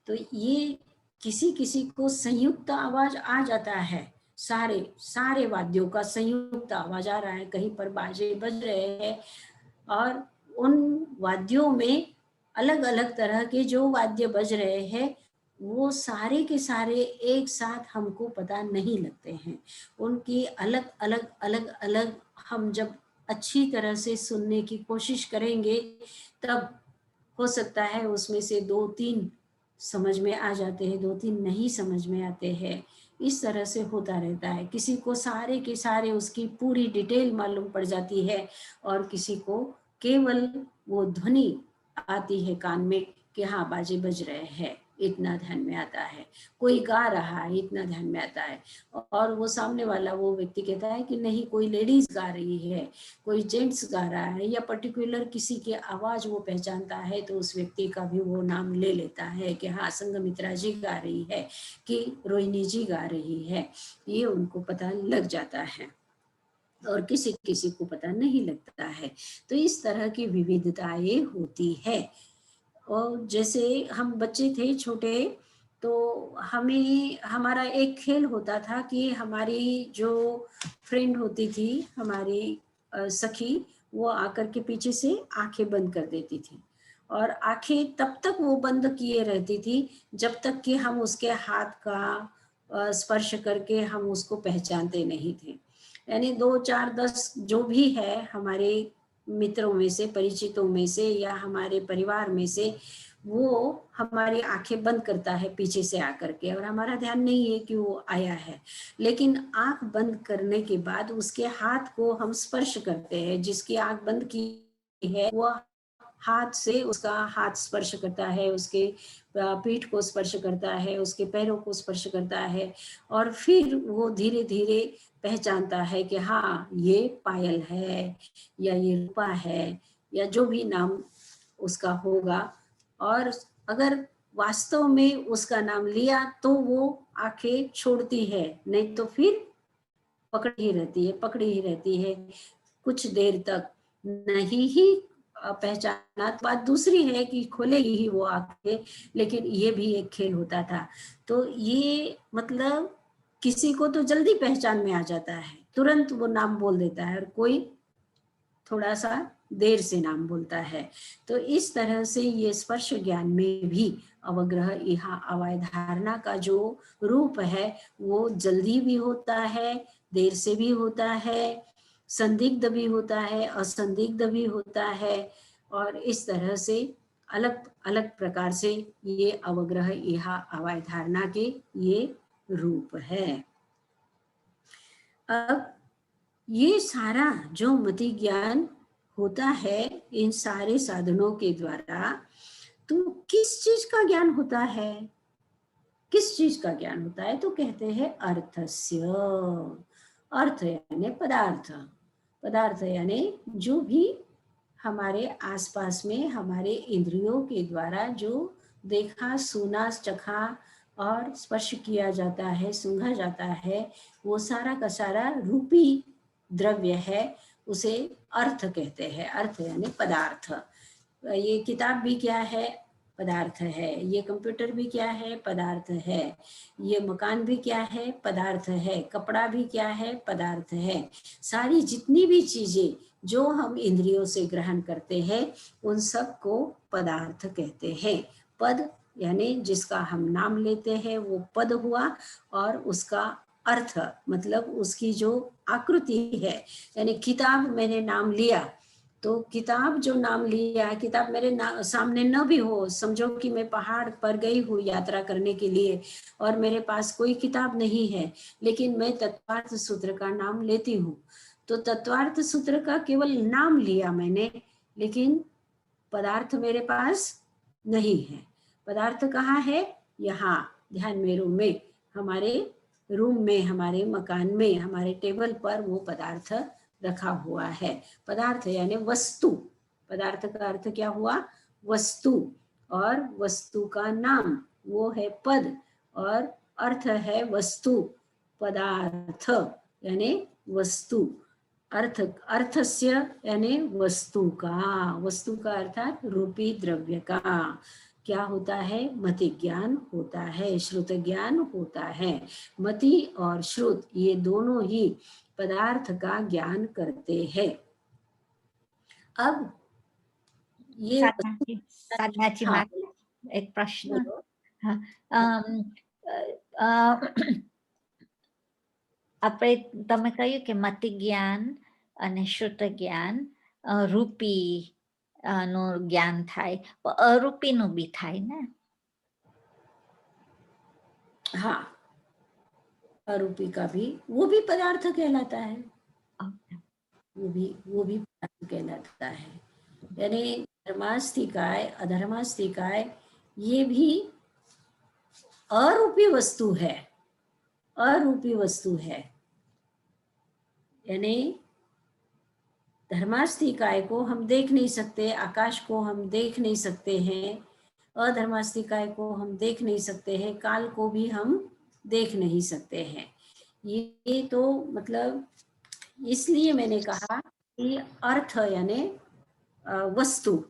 तो ये किसी किसी को संयुक्त आवाज आ जाता है, सारे सारे वाद्यों का संयुक्त आवाज आ रहा है, कहीं पर बाजे बज रहे हैं, और उन वाद्यों में अलग अलग तरह के जो वाद्य बज रहे हैं वो सारे के सारे एक साथ हमको पता नहीं लगते हैं। उनकी अलग अलग अलग अलग हम जब अच्छी तरह से सुनने की कोशिश करेंगे तब हो सकता है उसमें से 2-3 समझ में आ जाते हैं, 2-3 नहीं समझ में आते हैं। इस तरह से होता रहता है। किसी को सारे के सारे उसकी पूरी डिटेल मालूम पड़ जाती है, और किसी को केवल वो ध्वनि आती है कान में कि हाँ बाजे बज रहे हैं, इतना ध्यान में आता है, कोई गा रहा है इतना ध्यान में आता है, और वो सामने वाला वो व्यक्ति कहता है कि नहीं कोई लेडीज गा रही है, कोई जेंट्स गा रहा है, या पर्टिकुलर किसी की आवाज वो पहचानता है तो उस व्यक्ति का भी वो नाम ले लेता है कि हाँ संघमित्रा जी गा रही है कि रोहिणी जी गा रही है, ये उनको पता लग जाता है और किसी किसी को पता नहीं लगता है। तो इस तरह की विविधताएं होती है। और जैसे हम बच्चे थे छोटे, तो हमें हमारा एक खेल होता था कि हमारी जो फ्रेंड होती थी, हमारी सखी, वो आकर के पीछे से आंखें बंद कर देती थी, और आंखें तब तक वो बंद किए रहती थी जब तक कि हम उसके हाथ का स्पर्श करके हम उसको पहचानते नहीं थे। यानी 2 4 10 जो भी है हमारे मित्रों में से, परिचितों में से, या हमारे परिवार में से, वो हमारी आंखें बंद करता है पीछे से आकर के, और हमारा ध्यान नहीं है कि वो आया है, लेकिन आंख बंद करने के बाद उसके हाथ को हम स्पर्श करते हैं। जिसकी आंख बंद की है वो हाथ से उसका हाथ स्पर्श करता है, उसके पीठ को स्पर्श करता है, उसके पैरों को स्पर्श करता है, और फिर वो धीरे धीरे पहचानता है कि हाँ ये पायल है, या ये रूपा है, या जो भी नाम उसका होगा। और अगर वास्तव में उसका नाम लिया तो वो आंखें छोड़ती है, नहीं तो फिर पकड़ी ही रहती है कुछ देर तक, नहीं ही पहचाना। बात दूसरी है कि खोलेगी ही वो आंखें, लेकिन ये भी एक खेल होता था। तो ये मतलब किसी को तो जल्दी पहचान में आ जाता है, तुरंत वो नाम बोल देता है, और कोई थोड़ा सा देर से नाम बोलता है। तो इस तरह से ये स्पर्श ज्ञान में भी अवग्रह इहा अवय धारणा का जो रूप है वो जल्दी भी होता है, देर से भी होता है, संदिग्ध भी होता है, असंदिग्ध भी होता है, और इस तरह से अलग अलग प्रकार से ये अवग्रह इहा अवय धारणा के ये रूप है। अब ये सारा जो मति ज्ञान होता है इन सारे साधनों के द्वारा, तो किस चीज का ज्ञान होता है, किस चीज का ज्ञान होता है, तो कहते हैं अर्थस्य। अर्थ यानी पदार्थ, पदार्थ यानी जो भी हमारे आसपास में हमारे इंद्रियों के द्वारा जो देखा सुना चखा और स्पर्श किया जाता है, सूंघा जाता है, वो सारा का सारा रूपी द्रव्य है, उसे अर्थ कहते हैं। अर्थ यानी पदार्थ। ये किताब भी क्या है, पदार्थ है। ये कंप्यूटर भी क्या है, पदार्थ है। ये मकान भी क्या है, पदार्थ है। कपड़ा भी क्या है, पदार्थ है। सारी जितनी भी चीजें जो हम इंद्रियों से ग्रहण करते हैं उन सब को पदार्थ कहते हैं। पद यानी जिसका हम नाम लेते हैं वो पद हुआ, और उसका अर्थ मतलब उसकी जो आकृति है, यानी किताब मैंने नाम लिया, तो किताब जो नाम लिया, किताब मेरे सामने न भी हो, समझो कि मैं पहाड़ पर गई हूँ यात्रा करने के लिए और मेरे पास कोई किताब नहीं है, लेकिन मैं तत्वार्थ सूत्र का नाम लेती हूँ, तो तत्वार्थ सूत्र का केवल नाम लिया मैंने, लेकिन पदार्थ मेरे पास नहीं है। पदार्थ कहाँ है, यहाँ ध्यान में, रूम में, हमारे रूम में, हमारे मकान में, हमारे टेबल पर वो पदार्थ रखा हुआ है। पदार्थ यानी वस्तु। पदार्थ का अर्थ क्या हुआ, वस्तु, और वस्तु का नाम वो है पद, और अर्थ है वस्तु। पदार्थ यानी वस्तु, अर्थ अर्थस्य यानी वस्तु का, वस्तु का अर्थात रूपी द्रव्य का क्या होता है, मति ज्ञान होता है, श्रुत ज्ञान होता है। मति और श्रुत ये दोनों ही पदार्थ का ज्ञान करते हैं। अब ये साधनाची हाँ, एक प्रश्न, हाँ, આપણે તમે કહ્યું કે મતિ જ્ઞાન અને શ્રુત જ્ઞાન રૂપી નું જ્ઞાન થાય, અરૂપીનું બી થાય ને? हाँ, अरूपी का भी, वो भी पदार्थ कहलाता है, वो भी पदार्थ कहलाता है। यानी धर्मास्तिकाय अधर्मास्तिकाय ये भी अरूपी वस्तु है, अरूपी वस्तु है, यानी धर्मास्थी काय को हम देख नहीं सकते, आकाश को हम देख नहीं सकते हैं, अधर्मास्थी काय को हम देख नहीं सकते हैं, काल को भी हम देख नहीं सकते हैं। ये तो मतलब इसलिए मैंने कहा कि अर्थ यानी वस्तु,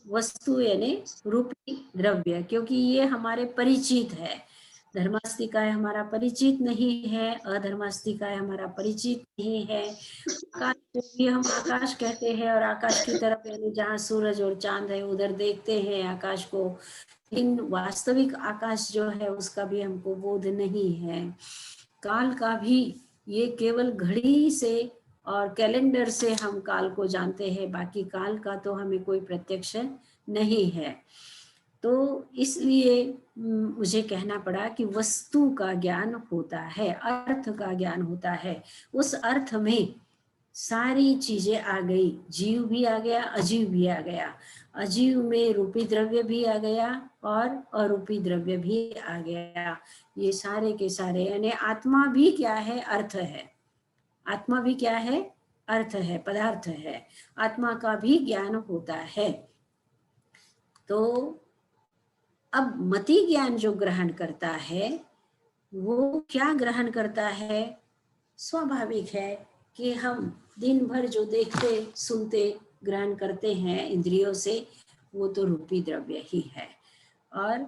वस्तु यानी रूपी द्रव्य, क्योंकि ये हमारे परिचित है। धर्मास्तिकाय हमारा परिचित नहीं है, अधर्मास्तिकाय हमारा परिचित नहीं है। आकाश को भी हम आकाश कहते हैं, और आकाश की तरफ यानी जहाँ सूरज और चांद है उधर देखते हैं आकाश को, लेकिन वास्तविक आकाश जो है उसका भी हमको बोध नहीं है। काल का भी ये केवल घड़ी से और कैलेंडर से हम काल को जानते हैं, बाकी काल का तो हमें कोई प्रत्यक्ष नहीं है। तो इसलिए मुझे कहना पड़ा कि वस्तु का ज्ञान होता है, अर्थ का ज्ञान होता है। उस अर्थ में सारी चीजें आ गई, जीव भी आ गया, अजीव भी आ गया, अजीव में रूपी द्रव्य भी आ गया और अरूपी द्रव्य भी आ गया। ये सारे के सारे यानी आत्मा भी क्या है, अर्थ है। आत्मा भी क्या है, अर्थ है, पदार्थ है। आत्मा का भी ज्ञान होता है। तो अब मति ज्ञान जो ग्रहण करता है वो क्या ग्रहण करता है? स्वाभाविक है कि हम दिन भर जो देखते सुनते ग्रहण करते हैं इंद्रियों से, वो तो रूपी द्रव्य ही है। और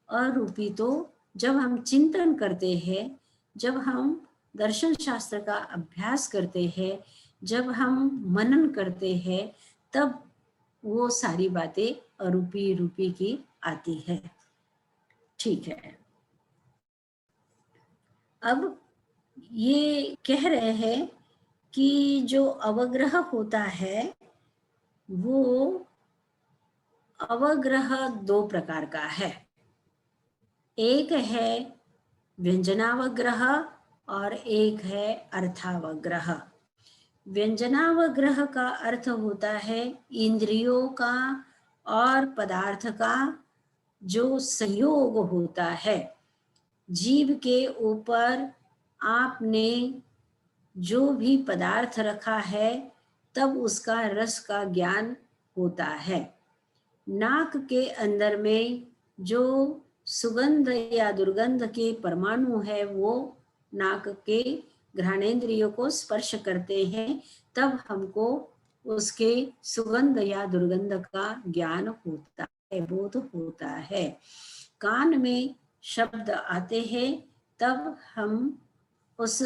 अरूपी तो जब हम चिंतन करते हैं, जब हम दर्शन शास्त्र का अभ्यास करते हैं, जब हम मनन करते हैं, तब वो सारी बातें अरूपी रूपी की आती है। ठीक है, अब ये कह रहे हैं कि जो अवग्रह होता है वो अवग्रह दो प्रकार का है। एक है व्यंजनावग्रह और एक है अर्थावग्रह। व्यंजनावग्रह का अर्थ होता है इंद्रियों का और पदार्थ का जो संयोग होता है। जीव के ऊपर आपने जो भी पदार्थ रखा है तब उसका रस का ज्ञान होता है। नाक के अंदर में जो सुगंध या दुर्गंध के परमाणु है वो नाक के घ्राणेंद्रियों को स्पर्श करते हैं, तब हमको उसके सुगंध या दुर्गंध का ज्ञान होता है, बोध होता है। कान में शब्द आते हैं तब हम उस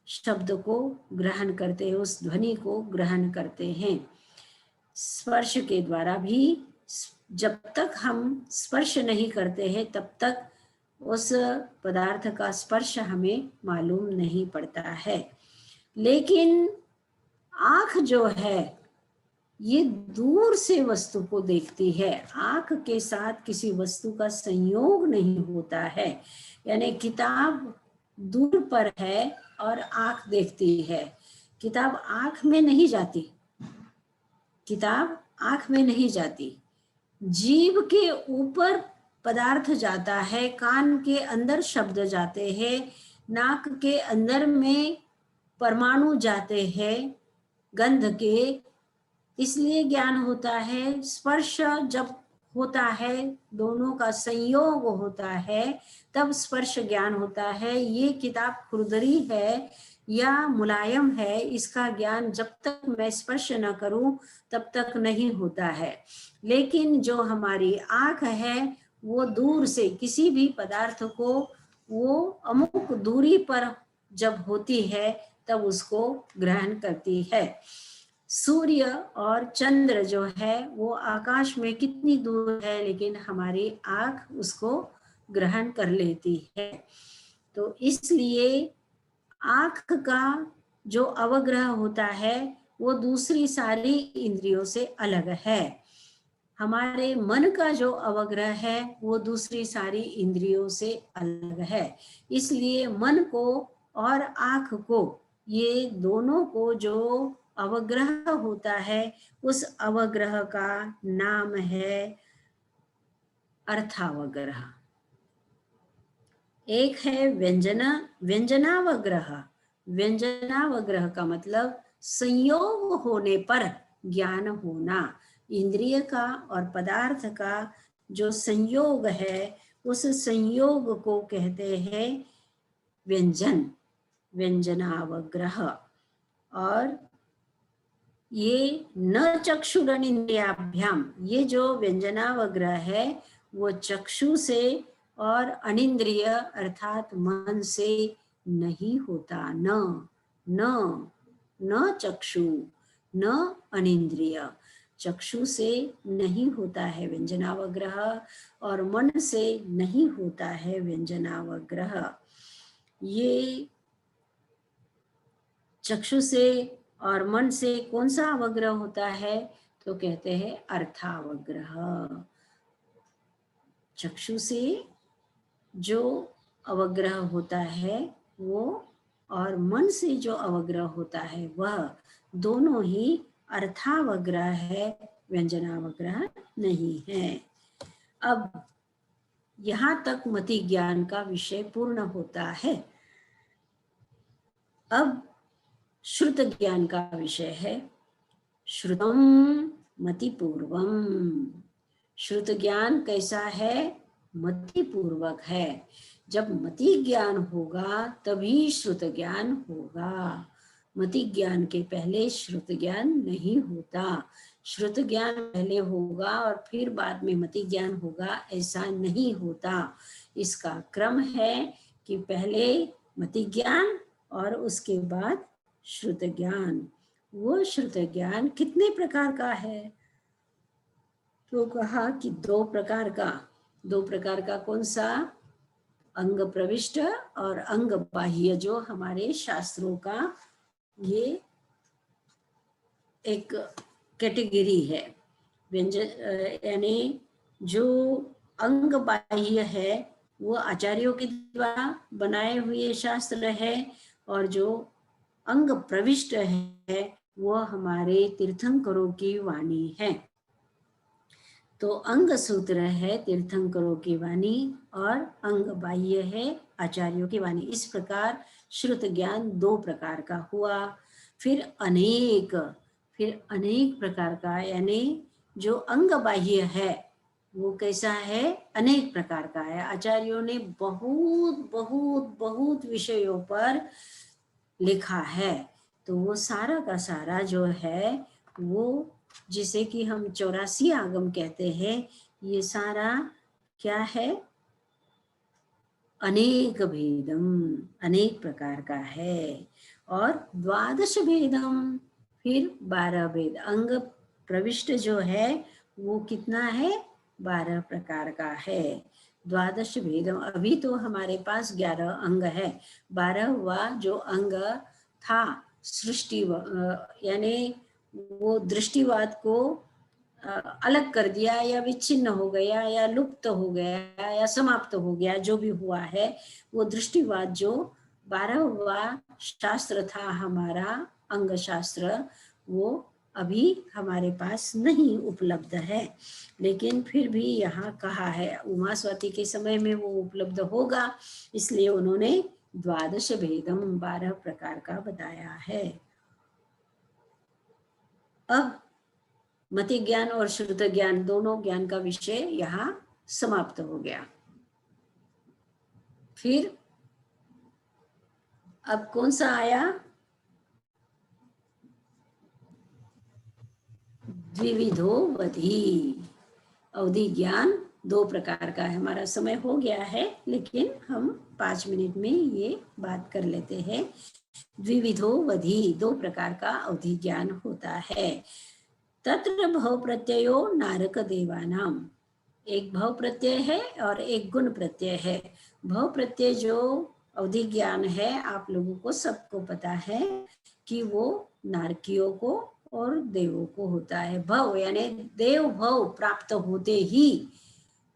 शब्द को ग्रहण करते हैं, उस ध्वनि को ग्रहण करते हैं। स्पर्श के द्वारा भी जब तक हम स्पर्श नहीं करते हैं तब तक उस पदार्थ का स्पर्श हमें मालूम नहीं पड़ता है। लेकिन आँख जो है ये दूर से वस्तु को देखती है, आँख के साथ किसी वस्तु का संयोग नहीं होता है। यानी किताब दूर पर है और आँख देखती है, किताब आँख में नहीं जाती, किताब आँख में नहीं जाती। जीव के ऊपर पदार्थ जाता है, कान के अंदर शब्द जाते हैं, नाक के अंदर में परमाणु जाते हैं गंध के, इसलिए ज्ञान होता है। स्पर्श जब होता है, दोनों का संयोग होता है, तब स्पर्श ज्ञान होता है। ये किताब खुरदरी है या मुलायम है, इसका ज्ञान जब तक मैं स्पर्श न करूं तब तक नहीं होता है। लेकिन जो हमारी आँख है वो दूर से किसी भी पदार्थ को वो अमुक दूरी पर जब होती है तब उसको ग्रहण करती है। सूर्य और चंद्र जो है वो आकाश में कितनी दूर है, लेकिन हमारी आँख उसको ग्रहण कर लेती है। तो इसलिए आँख का जो अवग्रह होता है वो दूसरी सारी इंद्रियों से अलग है। हमारे मन का जो अवग्रह है वो दूसरी सारी इंद्रियों से अलग है। इसलिए मन को और आँख को, ये दोनों को जो अवग्रह होता है उस अवग्रह का नाम है अर्थावग्रह। एक है व्यंजनावग्रह। व्यंजनावग्रह का मतलब संयोग होने पर ज्ञान होना। इंद्रिय का और पदार्थ का जो संयोग है, उस संयोग को कहते हैं व्यंजन, व्यंजनावग्रह। और ये न चक्षुरनिंद्रियाभ्याम, ये जो व्यंजनावग्रह है वो चक्षु से और अनिंद्रिय अर्थात मन से नहीं होता। न न चक्षु न अनिंद्रिय, चक्षु से नहीं होता है व्यंजनावग्रह और मन से नहीं होता है व्यंजनावग्रह। ये चक्षु से और मन से कौन सा अवग्रह होता है, तो कहते हैं अर्थावग्रह। चक्षु से जो अवग्रह होता है वो, और मन से जो अवग्रह होता है वह, दोनों ही अर्थावग्रह है, व्यंजनावग्रह नहीं है। अब यहाँ तक मति ज्ञान का विषय पूर्ण होता है। अब श्रुत ज्ञान का विषय है। श्रुतम मति पूर्वम। श्रुत ज्ञान कैसा है? मति पूर्वक है। जब मति ज्ञान होगा तभी श्रुत ज्ञान होगा। मति ज्ञान के पहले श्रुत ज्ञान नहीं होता। श्रुत ज्ञान पहले होगा और फिर बाद में मति ज्ञान होगा, ऐसा नहीं होता। इसका क्रम है कि पहले मति ज्ञान और उसके बाद श्रुत ज्ञान। वो श्रुत ज्ञान कितने प्रकार का है? तो कहा कि दो प्रकार का। दो प्रकार का कौन सा? अंग प्रविष्ट और अंग बाह्य, जो हमारे शास्त्रों का ये एक कैटेगरी है। व्यंजन यानी जो अंग बाह्य है वो आचार्यों के द्वारा बनाए हुए शास्त्र है, और जो अंग प्रविष्ट है वो हमारे तीर्थंकरों की वाणी है। तो अंग सूत्र है तीर्थंकरों की वाणी और अंग बाह्य है आचार्यों की वाणी। इस प्रकार श्रुत ज्ञान दो प्रकार का हुआ। फिर अनेक प्रकार का, यानी जो अंग बाह्य है वो कैसा है? अनेक प्रकार का है। आचार्यों ने बहुत बहुत बहुत विषयों पर लिखा है। तो वो सारा का सारा जो है वो, जिसे कि हम 84 आगम कहते हैं, ये सारा क्या है? अनेक भेदम, अनेक प्रकार का है। और द्वादश भेदम, फिर 12 भेद। अंग प्रविष्ट जो है वो कितना है? 12 प्रकार का है। द्वादश भेदम, अभी तो हमारे पास 11 अंग है। 12वां जो अंग था सृष्टि, यानी वो दृष्टिवाद को अलग कर दिया, या विच्छिन्न हो गया, या लुप्त हो गया, या समाप्त हो गया, जो भी हुआ है वो दृष्टिवाद जो 12वां शास्त्र था हमारा अंग शास्त्र, वो अभी हमारे पास नहीं उपलब्ध है। लेकिन फिर भी यहाँ कहा है उमा स्वाति के समय में वो उपलब्ध होगा, इसलिए उन्होंने द्वादश भेदम 12 प्रकार का बताया है। अब मति ज्ञान और श्रुत ज्ञान दोनों ज्ञान का विषय यहाँ समाप्त हो गया। फिर अब कौन सा आया? द्विविधोवधि। अवधि ज्ञान दो प्रकार का है। हमारा समय हो गया है, लेकिन हम 5 मिनट में ये बात कर लेते हैं। द्विविधोवधि, दो प्रकार का अवधि ज्ञान होता है। तत्र भव प्रत्ययो नारक देवानाम, एक भव प्रत्यय है और एक गुण प्रत्यय है। भव प्रत्यय जो अवधि ज्ञान है, आप लोगों को सबको पता है कि वो नारकियों को और देवों को होता है। भव यानी देव भव प्राप्त होते ही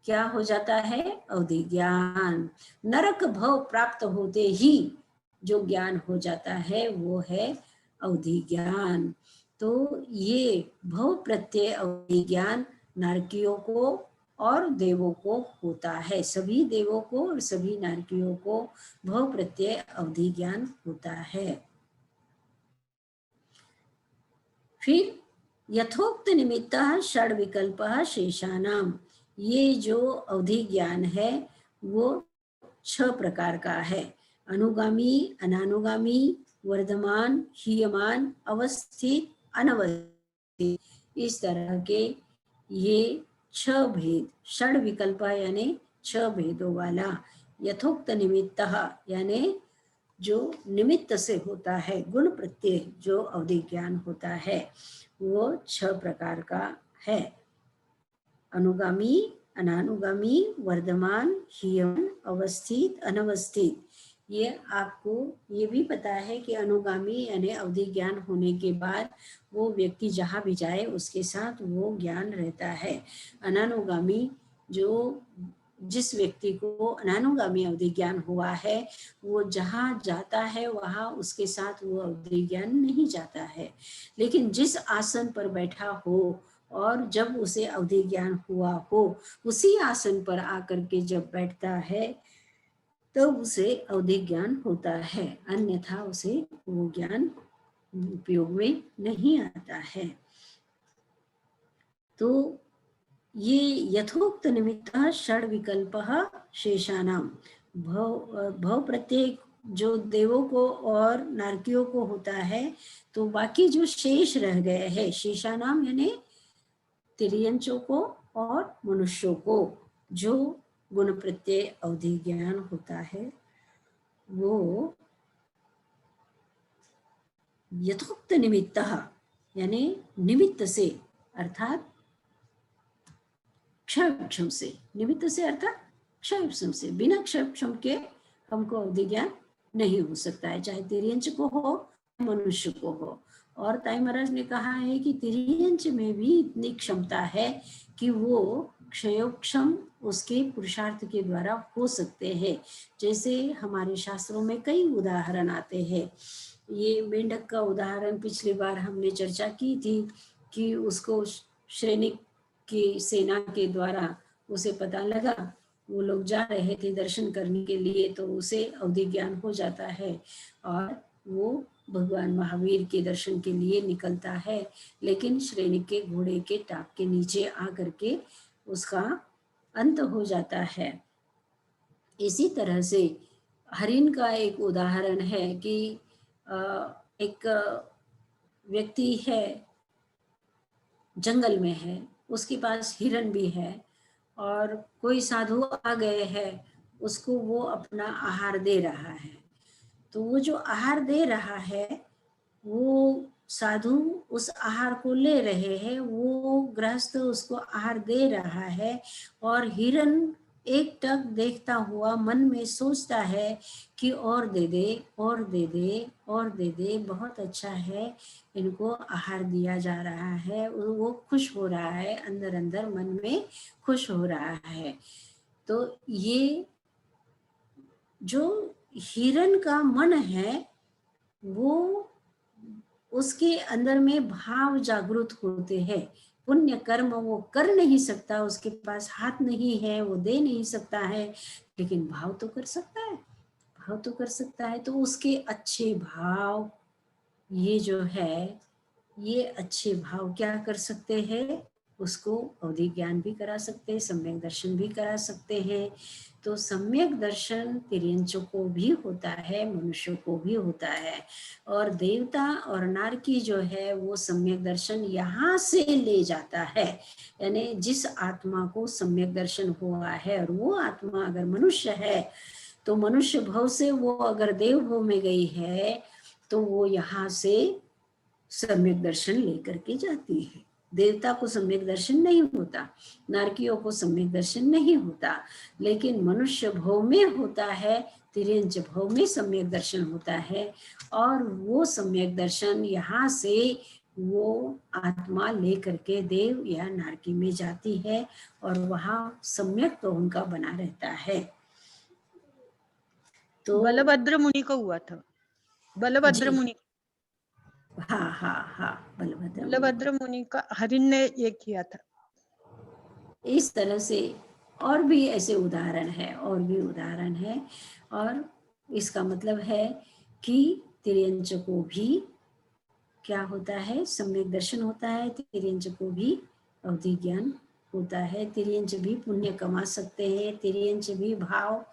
क्या हो जाता है? अवधि ज्ञान। नरक भव प्राप्त होते ही जो ज्ञान हो जाता है वो है अवधि ज्ञान। तो ये भव प्रत्यय अवधि ज्ञान नारकियों को और देवों को होता है, सभी देवों को और सभी नारकियों को भव प्रत्यय अवधि ज्ञान होता है। फिर यथोक्त निमित्त षड विकल्प शेषानाम, ये जो अवधि ज्ञान है वो 6 प्रकार का है। अनुगामी, अनानुगामी, वर्धमान, हीयमान, अवस्थित, अनवस्थित, इस तरह के ये 6 भेद, षड विकल्प यानी 6 भेदों वाला, यथोक्त निमित्त यानी जो निमित्त से होता है, गुण प्रत्यय जो अवधि ज्ञान होता है वो 6 प्रकार का है। अनुगामी, अनानुगामी, वर्धमान, हीयमान, अवस्थित, अनवस्थित। ये आपको ये भी पता है कि अनुगामी यानी अवधि ज्ञान होने के बाद वो व्यक्ति जहाँ भी जाए उसके साथ वो ज्ञान रहता है। अनानुगामी, जो जिस व्यक्ति को अनानुगामी अवधि ज्ञान हुआ है वो जहाँ जाता है वहाँ उसके साथ वो अवधि ज्ञान नहीं जाता है। लेकिन जिस आसन पर बैठा हो और जब उसे अवधि ज्ञान हुआ हो, उसी आसन पर आकर के जब बैठता है तो उसे अवधि ज्ञान होता है, अन्यथा उसे वो ज्ञान उपयोग में नहीं आता है। तो ये यथोक्त निमित्त षड विकल्प शेषानाम, भव प्रत्यय जो देवों को और नारकियों को होता है, तो बाकी जो शेष रह गए हैं, शेषानाम यानी तिर्यंचों को और मनुष्यों को जो गुण प्रत्यय अवधि ज्ञान होता है वो यथोक्त निमित्त यानी निमित्त से अर्थात क्षयक्षम से, निमित्त से अर्थात क्षयक्षम से, बिना क्षयक्षम के हमको अवधि ज्ञान नहीं हो सकता है, चाहे तिर्यंच को हो मनुष्य को हो। और ताई महाराज ने कहा है कि तिर्यंच में भी इतनी क्षमता है कि वो क्षयोक्षम उसके पुरुषार्थ के द्वारा हो सकते हैं। जैसे हमारे शास्त्रों में कई उदाहरण आते हैं। ये मेंढक का उदाहरण पिछली बार हमने चर्चा की थी कि उसको श्रेणी की सेना के द्वारा उसे पता लगा, वो लोग जा रहे थे दर्शन करने के लिए, तो उसे अवधि ज्ञान हो जाता है और वो भगवान महावीर के दर्शन के लिए निकलता है, लेकिन श्रेणी के घोड़े के टाप के नीचे आकर के उसका अंत हो जाता है। इसी तरह से हरिण का एक उदाहरण है कि एक व्यक्ति है, जंगल में है, उसके पास हिरण भी है और कोई साधु आ गए हैं, उसको वो अपना आहार दे रहा है। तो वो जो आहार दे रहा है वो साधु उस आहार को ले रहे हैं, वो गृहस्थ उसको आहार दे रहा है और हिरण एक टक देखता हुआ मन में सोचता है कि और दे दे और दे दे और दे दे, बहुत अच्छा है, इनको आहार दिया जा रहा है। वो खुश हो रहा है, अंदर अंदर मन में खुश हो रहा है। तो ये जो हिरण का मन है वो उसके अंदर में भाव जागृत होते हैं। पुण्य कर्म वो कर नहीं सकता, उसके पास हाथ नहीं है, वो दे नहीं सकता है, लेकिन भाव तो कर सकता है, भाव तो कर सकता है। तो उसके अच्छे भाव ये जो है, ये अच्छे भाव क्या कर सकते हैं, उसको अवधि ज्ञान भी करा सकते हैं, सम्यक दर्शन भी करा सकते हैं। तो सम्यक दर्शन तिर्यंचों को भी होता है, मनुष्यों को भी होता है। और देवता और नारकी जो है वो सम्यक दर्शन यहाँ से ले जाता है, यानी जिस आत्मा को सम्यक दर्शन हुआ है और वो आत्मा अगर मनुष्य है तो मनुष्य भव से वो अगर देव भव में गई है तो वो यहाँ से सम्यक दर्शन लेकर के जाती है। देवता को सम्यक दर्शन नहीं होता, नारकियों को सम्यक दर्शन नहीं होता, लेकिन मनुष्य भव में होता है, तिर्यंच भव में सम्यक दर्शन होता है। और वो सम्यक दर्शन यहाँ से वो आत्मा लेकर के देव या नारकी में जाती है और वहाँ सम्यक तो उनका बना रहता है। तो बलभद्र मुनि को हुआ था, बलभद्र मुनि, हाँ हाँ हाँ, बलभद्र मुनि का हरिण ने ये किया था। इस तरह से और भी ऐसे उदाहरण है, और भी उदाहरण है। और इसका मतलब है कि तिर्यंच को भी क्या होता है, सम्यक दर्शन होता है, तिर्यंच को भी अवधि ज्ञान होता है। तिर्यंच भी पुण्य कमा सकते हैं, तिर्यंच भी भाव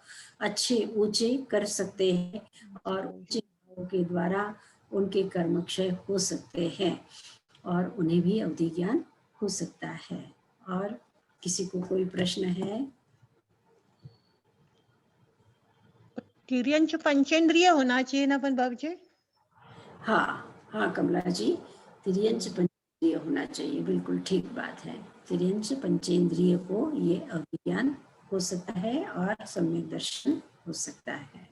अच्छे ऊंचे कर सकते हैं, और ऊंचे भावों के द्वारा उनके कर्म क्षय हो सकते हैं, और उन्हें भी अवधि ज्ञान हो सकता है। और किसी को कोई प्रश्न है? तिर्यंच पंचेंद्रिय होना चाहिए ना अपन बाबू जी? हाँ हाँ कमला जी, तिर्यंच पंचेंद्रिय होना चाहिए, बिल्कुल ठीक बात है। तिर्यंच पंचेंद्रिय को ये अभिज्ञान हो सकता है और सम्यक दर्शन हो सकता है।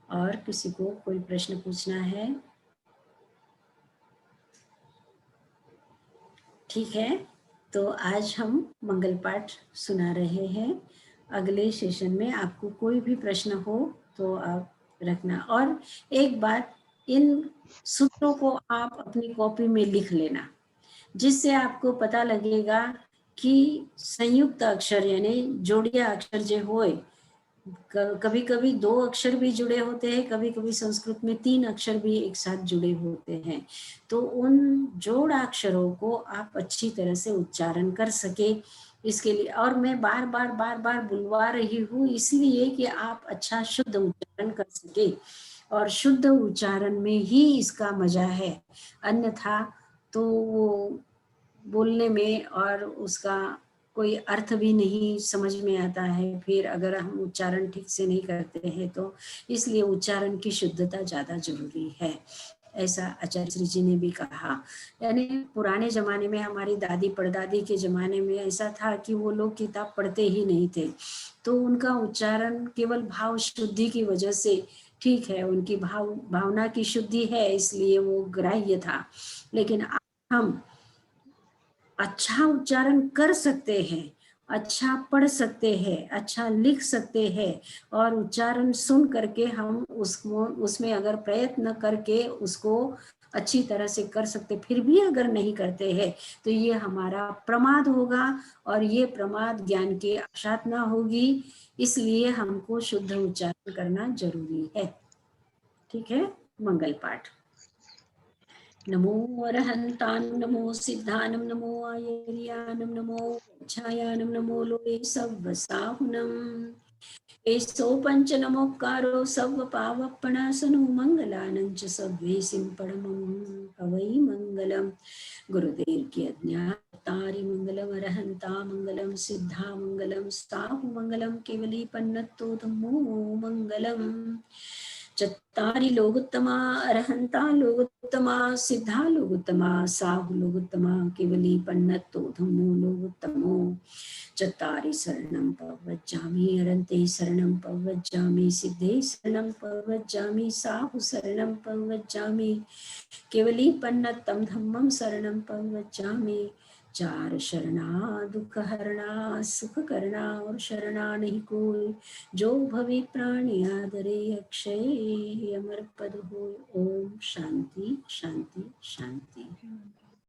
और किसी को कोई प्रश्न पूछना है? ठीक है, तो आज हम मंगल पाठ सुना रहे हैं। अगले सेशन में आपको कोई भी प्रश्न हो तो आप रखना। और एक बात, इन सूत्रों को आप अपनी कॉपी में लिख लेना, जिससे आपको पता लगेगा कि संयुक्त अक्षर यानी जोड़िया अक्षर जो होए, कभी कभी 2 अक्षर भी जुड़े होते हैं, कभी कभी संस्कृत में 3 अक्षर भी एक साथ जुड़े होते हैं। तो उन जोड़ाक्षरों को आप अच्छी तरह से उच्चारण कर सके, इसके लिए। और मैं बार बार बुलवा रही हूँ इसलिए कि आप अच्छा शुद्ध उच्चारण कर सके, और शुद्ध उच्चारण में ही इसका मजा है। अन्यथा तो वो बोलने में और उसका कोई अर्थ भी नहीं समझ में आता है, फिर अगर हम उच्चारण ठीक से नहीं करते हैं तो। इसलिए उच्चारण की शुद्धता ज़्यादा जरूरी है, ऐसा आचार्य श्री जी ने भी कहा। यानी पुराने जमाने में, हमारी दादी परदादी के जमाने में ऐसा था कि वो लोग किताब पढ़ते ही नहीं थे, तो उनका उच्चारण केवल भाव शुद्धि की वजह से ठीक है, उनकी भावना की शुद्धि है, इसलिए वो ग्राह्य था। लेकिन आज हम अच्छा उच्चारण कर सकते हैं, अच्छा पढ़ सकते हैं, अच्छा लिख सकते हैं, और उच्चारण सुन करके हम उसको, उसमें अगर प्रयत्न करके उसको अच्छी तरह से कर सकते, फिर भी अगर नहीं करते हैं तो ये हमारा प्रमाद होगा, और ये प्रमाद ज्ञान की अशातना होगी। इसलिए हमको शुद्ध उच्चारण करना जरूरी है। ठीक है, मंगल पाठ। नमो अरहंतानं, नमो सिद्धानं, नमो आयर्यानं, नमो छायानं, नमो लोये सव्वसाहुनं। एसो पंच नमोकारो सव्व पावपणासनो मंगलानं च सव्वेसिं परमं हवै मंगलम्। गुरुदेव की अज्ञातारि मंगलम, अरहंता मंगलम, सिद्धा मंगलम, साहु मंगलम, केवली पन्नतो धम्मो मंगलम। चत्तारि लोगोत्तमा, अरहंता लोगोत्तमा, सिद्धा लोगोत्तमा, साहु लोगोत्तमा, केवली पन्नतो धम्मो लोगोत्तमो। चत्तारि शरणं प्रव्रजामि, अरन्ते शरणं प्रव्रजामि, सिद्धे शरणं प्रव्रजामि, साहु शरणं प्रव्रजामि, केवली पन्नतं धम्मं शरणं प्रव्रजामि। 4 शरणा दुख हरणा, सुख करना और शरणा नहीं कोई, जो भवे प्राणी आदरे, अक्षय अमर पद हो। ओम शांति शांति शांति।